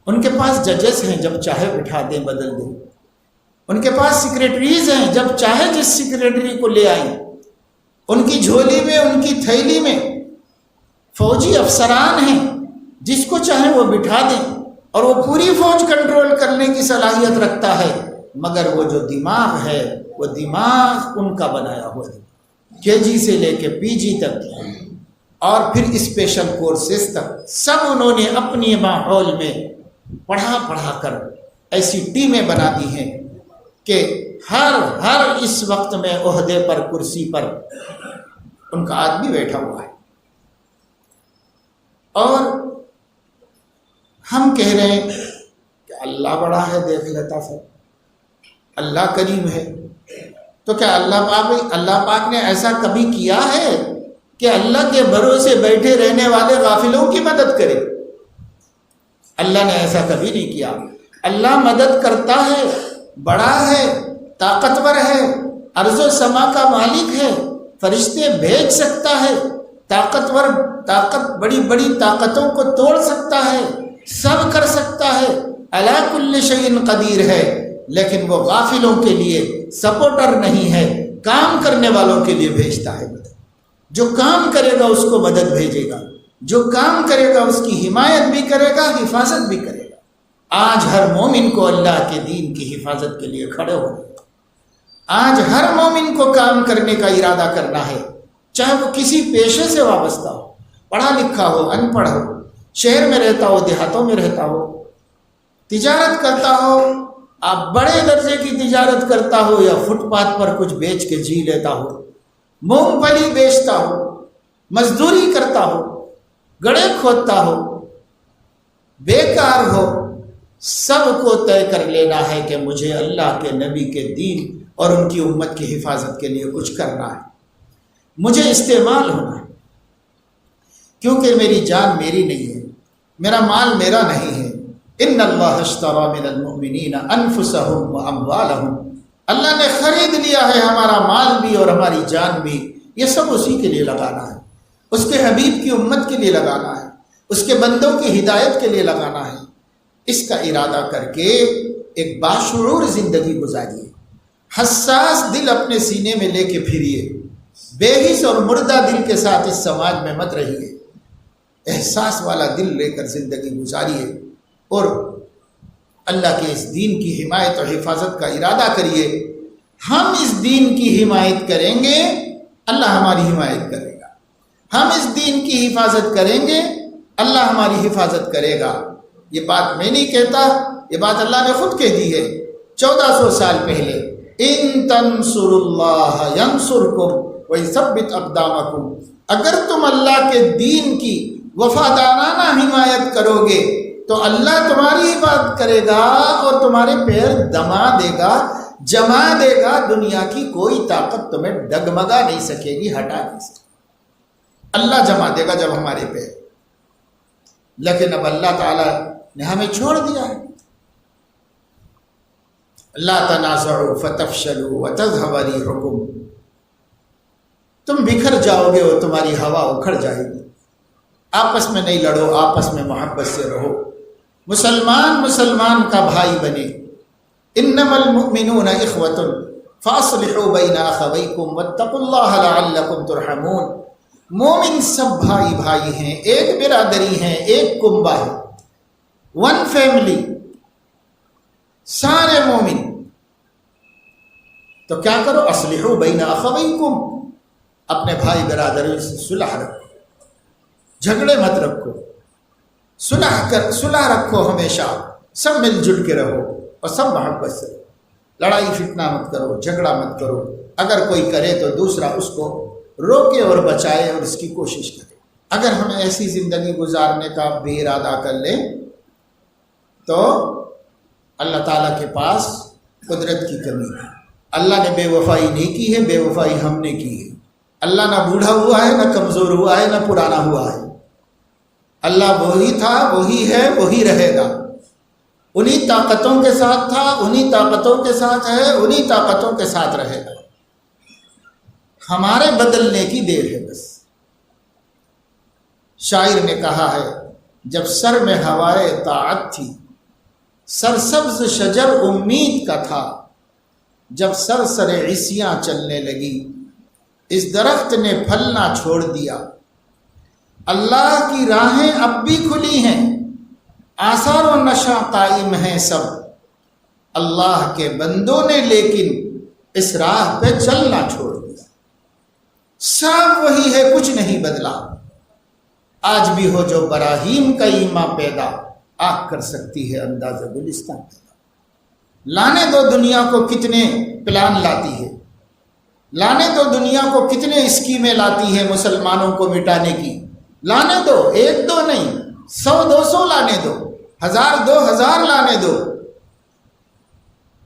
A: ان کے پاس ججز ہیں، جب چاہے بٹھا دیں بدل دیں، ان کے پاس سیکریٹریز ہیں، جب چاہے جس سیکریٹری کو لے آئیں، ان کی جھولی میں، ان کی تھیلی میں فوجی افسران ہیں، جس کو چاہے وہ بٹھا دیں، اور وہ پوری فوج کنٹرول کرنے کی صلاحیت رکھتا ہے، مگر وہ جو دماغ ہے وہ دماغ ان کا بنایا ہوا ہے۔ KG سے لے کے PG تک اور پھر اسپیشل کورسز تک سب انہوں نے اپنی ماحول میں پڑھا کر ایسی ٹیمیں بنا دی ہیں کہ ہر اس وقت میں عہدے پر کرسی پر ان کا آدمی بیٹھا ہوا ہے. اور ہم کہہ رہے ہیں کہ اللہ بڑا ہے، دیکھ لیتا سب، اللہ کریم ہے. تو کیا اللہ پاک نے ایسا کبھی کیا ہے کہ اللہ کے بھروسے بیٹھے رہنے والے غافلوں کی مدد کرے؟ اللہ نے ایسا کبھی نہیں کیا. اللہ مدد کرتا ہے، بڑا ہے، طاقتور ہے، ارض و سما کا مالک ہے، فرشتے بھیج سکتا ہے، بڑی بڑی طاقتوں کو توڑ سکتا ہے، سب کر سکتا ہے، علی کل شیء قدیر ہے. لیکن وہ غافلوں کے لیے سپورٹر نہیں ہے، کام کرنے والوں کے لیے بھیجتا ہے مدد. جو کام کرے گا اس کو مدد بھیجے گا، جو کام کرے گا اس کی حمایت بھی کرے گا، حفاظت بھی کرے گا. آج ہر مومن کو اللہ کے دین کی حفاظت کے لیے کھڑے ہونا ہے. آج ہر مومن کو کام کرنے کا ارادہ کرنا ہے، چاہے وہ کسی پیشے سے وابستہ ہو، پڑھا لکھا ہو، ان پڑھ ہو، شہر میں رہتا ہو، دیہاتوں میں رہتا ہو، تجارت کرتا ہو، آپ بڑے درجے کی تجارت کرتا ہو یا فٹ پاتھ پر کچھ بیچ کے جی لیتا ہو، مونگ پھلی بیچتا ہو، مزدوری کرتا ہو، گڑھے کھودتا ہو، بیکار ہو، سب کو طے کر لینا ہے کہ مجھے اللہ کے نبی کے دین اور ان کی امت کی حفاظت کے لیے کچھ کرنا ہے، مجھے استعمال ہونا ہے. کیونکہ میری جان میری نہیں ہے، میرا مال میرا نہیں ہے. ان اللہ اشتری من المؤمنین انفسهم واموالهم، اللہ نے خرید لیا ہے ہمارا مال بھی اور ہماری جان بھی. یہ سب اسی کے لیے لگانا ہے، اس کے حبیب کی امت کے لیے لگانا ہے، اس کے بندوں کی ہدایت کے لیے لگانا ہے. اس کا ارادہ کر کے ایک باشعور زندگی گزاریے. حساس دل اپنے سینے میں لے کے پھریے، بے حس اور مردہ دل کے ساتھ اس سماج میں مت رہیے. احساس والا دل لے کر زندگی گزاریے اور اللہ کے اس دین کی حمایت اور حفاظت کا ارادہ کریے. ہم اس دین کی حمایت کریں گے، اللہ ہماری حمایت کرے گا. ہم اس دین کی حفاظت کریں گے، اللہ ہماری حفاظت کرے گا. یہ بات میں نہیں کہتا، یہ بات اللہ نے خود کہہ دی ہے 1400 سال پہلے. ان تنصروا اللہ ینصرکم ویثبت اقدامکم، اگر تم اللہ کے دین کی وفادارانہ حمایت کرو گے تو اللہ تمہاری حفاظت کرے گا اور تمہارے پیر دما دے گا، جما دے گا. دنیا کی کوئی طاقت تمہیں ڈگمگا نہیں سکے گی، ہٹا نہیں سکے. اللہ جما دے گا جب ہمارے پیر. لیکن اب اللہ تعالیٰ نے ہمیں چھوڑ دیا ہے. لا تنازعوا فتفشلوا وتذهب ريحكم، تم بکھر جاؤ گے اور تمہاری ہوا اکھڑ جائے گی. آپس میں نہیں لڑو، آپس میں محبت سے رہو. مسلمان کا بھائی بنے. انما المؤمنون اخوة فاصلحوا بین اخویکم واتقوا اللہ لعلکم ترحمون. مومن سب بھائی بھائی ہیں، ایک برادری ہیں، ایک کنبہ ہے، ون فیملی، سارے مومن. تو کیا کرو؟ اصلحوا بین اخویکم، اپنے بھائی برادری سے صلح رکھو، جھگڑے مت رکھو، صلح رکھو. ہمیشہ سب مل جل کے رہو اور سب محبت سے رہو. لڑائی فتنہ مت کرو، جھگڑا مت کرو. اگر کوئی کرے تو دوسرا اس کو روکے اور بچائے اور اس کی کوشش کرے. اگر ہم ایسی زندگی گزارنے کا بے ارادہ کر لیں تو اللہ تعالیٰ کے پاس قدرت کی کمی ہے. اللہ نے بے وفائی نہیں کی ہے، بے وفائی ہم نے کی ہے. اللہ نہ بوڑھا ہوا ہے، نہ کمزور ہوا ہے، نہ پرانا ہوا ہے. اللہ وہی تھا، وہی ہے، وہی رہے گا. انہی طاقتوں کے ساتھ تھا، انہی طاقتوں کے ساتھ ہے، انہی طاقتوں کے ساتھ رہے گا. ہمارے بدلنے کی دیر ہے بس. شاعر نے کہا ہے، جب سر میں ہوائے طاعت تھی، سرسبز شجر امید کا تھا، جب سر عصیاں چلنے لگی، اس درخت نے پھلنا چھوڑ دیا. اللہ کی راہیں اب بھی کھلی ہیں، آثار و نشاں قائم ہیں سب. اللہ کے بندوں نے لیکن اس راہ پہ چلنا چھوڑ دیا. سب وہی ہے، کچھ نہیں بدلا۔ آج بھی ہو جو براہیم کا ایما پیدا، آگ کر سکتی ہے انداز گلستان پیدا۔ لانے دو دنیا کو کتنے پلان لاتی ہے، لانے دو دنیا کو کتنے اسکیمیں لاتی ہے مسلمانوں کو مٹانے کی، لانے دو، ایک دو نہیں، 100-200 لانے دو، 1000-2000 لانے دو۔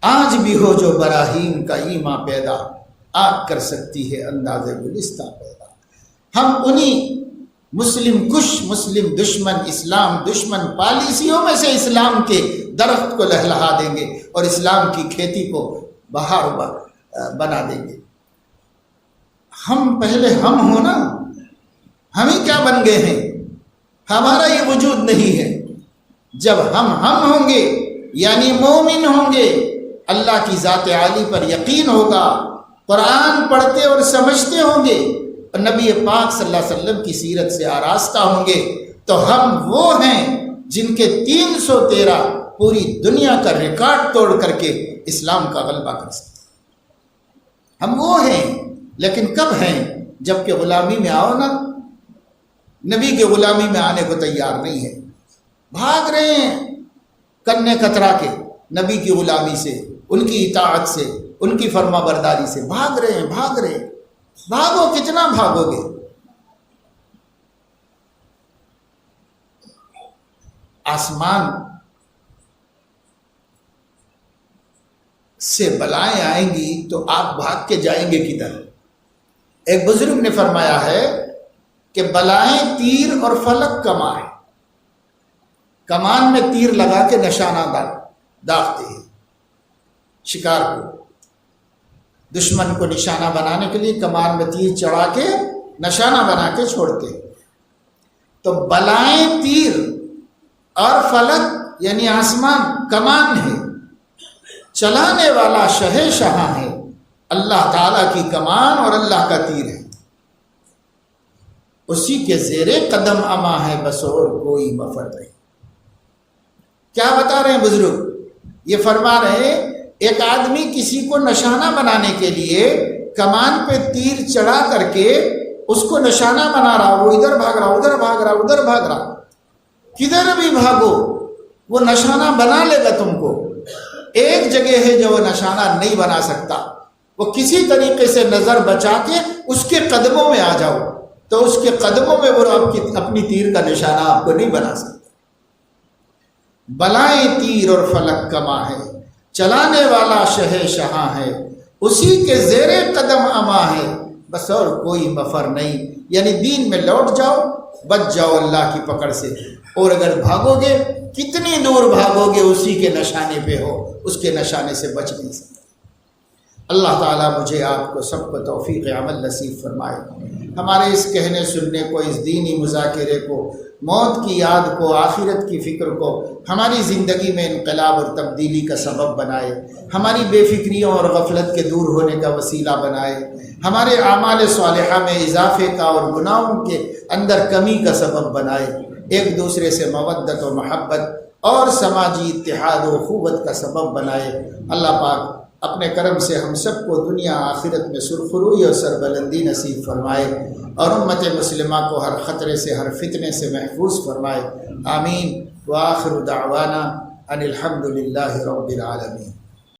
A: آج بھی ہو جو براہیم کا ایما پیدا، آگ کر سکتی ہے انداز گلستان پیدا۔ ہم انہی مسلم کش، مسلم دشمن، اسلام دشمن پالیسیوں میں سے اسلام کے درخت کو لہلہا دیں گے اور اسلام کی کھیتی کو بہار بنا دیں گے۔ ہم پہلے ہم ہو نا، ہم ہی کیا بن گئے ہیں، ہمارا یہ وجود نہیں ہے۔ جب ہم ہوں گے یعنی مومن ہوں گے، اللہ کی ذات عالی پر یقین ہوگا، قرآن پڑھتے اور سمجھتے ہوں گے اور نبی پاک صلی اللہ علیہ وسلم کی سیرت سے آراستہ ہوں گے، تو ہم وہ ہیں جن کے 313 پوری دنیا کا ریکارڈ توڑ کر کے اسلام کا غلبہ کر سکتے ہیں۔ ہم وہ ہیں، لیکن کب ہیں؟ جب کہ غلامی میں آؤ نا، نبی کے غلامی میں آنے کو تیار نہیں ہے، بھاگ رہے ہیں کنے کترا کے نبی کی غلامی سے، ان کی اطاعت سے، ان کی فرما برداری سے بھاگ رہے ہیں، بھاگ رہے ہیں۔ بھاگو، کتنا بھاگو گے؟ آسمان سے بلائیں آئیں گی تو آپ بھاگ کے جائیں گے کدھر؟ ایک بزرگ نے فرمایا ہے کہ بلائیں تیر اور فلک کمان ہے۔ کمان میں تیر لگا کے نشانہ داغتے ہیں شکار کو، دشمن کو نشانہ بنانے کے لیے کمان میں تیر چڑھا کے نشانہ بنا کے چھوڑتے ہیں۔ تو بلائیں تیر اور فلک یعنی آسمان کمان ہے، چلانے والا شہنشاہ ہے، اللہ تعالیٰ کی کمان اور اللہ کا تیر ہے، اسی کے زیر قدم اما ہے بس اور کوئی مفر نہیں۔ کیا بتا رہے ہیں بزرگ؟ یہ فرما رہے ہیں ایک آدمی کسی کو نشانہ بنانے کے لیے کمان پہ تیر چڑھا کر کے اس کو نشانہ بنا رہا، وہ ادھر بھاگ رہا، ادھر بھاگ رہا، ادھر بھاگ رہا، کدھر بھی بھاگو وہ نشانہ بنا لے گا تم کو۔ ایک جگہ ہے جو وہ نشانہ نہیں بنا سکتا، وہ کسی طریقے سے نظر بچا کے اس کے قدموں میں آ جاؤ تو اس کے قدموں میں وہ اپنی تیر کا نشانہ آپ کو نہیں بنا سکتا۔ بلائیں تیر اور فلک کما ہے، چلانے والا شہنشاہ ہے، اسی کے زیر قدم اما ہے بس اور کوئی مفر نہیں۔ یعنی دین میں لوٹ جاؤ، بچ جاؤ اللہ کی پکڑ سے، اور اگر بھاگو گے کتنی دور بھاگو گے اسی کے نشانے پہ ہو، اس کے نشانے سے بچ نہیں سکتے۔ اللہ تعالیٰ مجھے آپ کو سب کو توفیق عمل نصیب فرمائے، ہمارے اس کہنے سننے کو، اس دینی مذاکرے کو، موت کی یاد کو، آخرت کی فکر کو ہماری زندگی میں انقلاب اور تبدیلی کا سبب بنائے، ہماری بے فکریوں اور غفلت کے دور ہونے کا وسیلہ بنائے، ہمارے اعمال صالحہ میں اضافے کا اور گناہوں کے اندر کمی کا سبب بنائے، ایک دوسرے سے مودت و محبت اور سماجی اتحاد و اخوت کا سبب بنائے۔ اللہ پاک اپنے کرم سے ہم سب کو دنیا آخرت میں سرخروئی اور سربلندی نصیب فرمائے، اور امت مسلمہ کو ہر خطرے سے، ہر فتنے سے محفوظ فرمائے۔ آمین۔ وآخر دعوانا ان الحمد للہ رب العالمین۔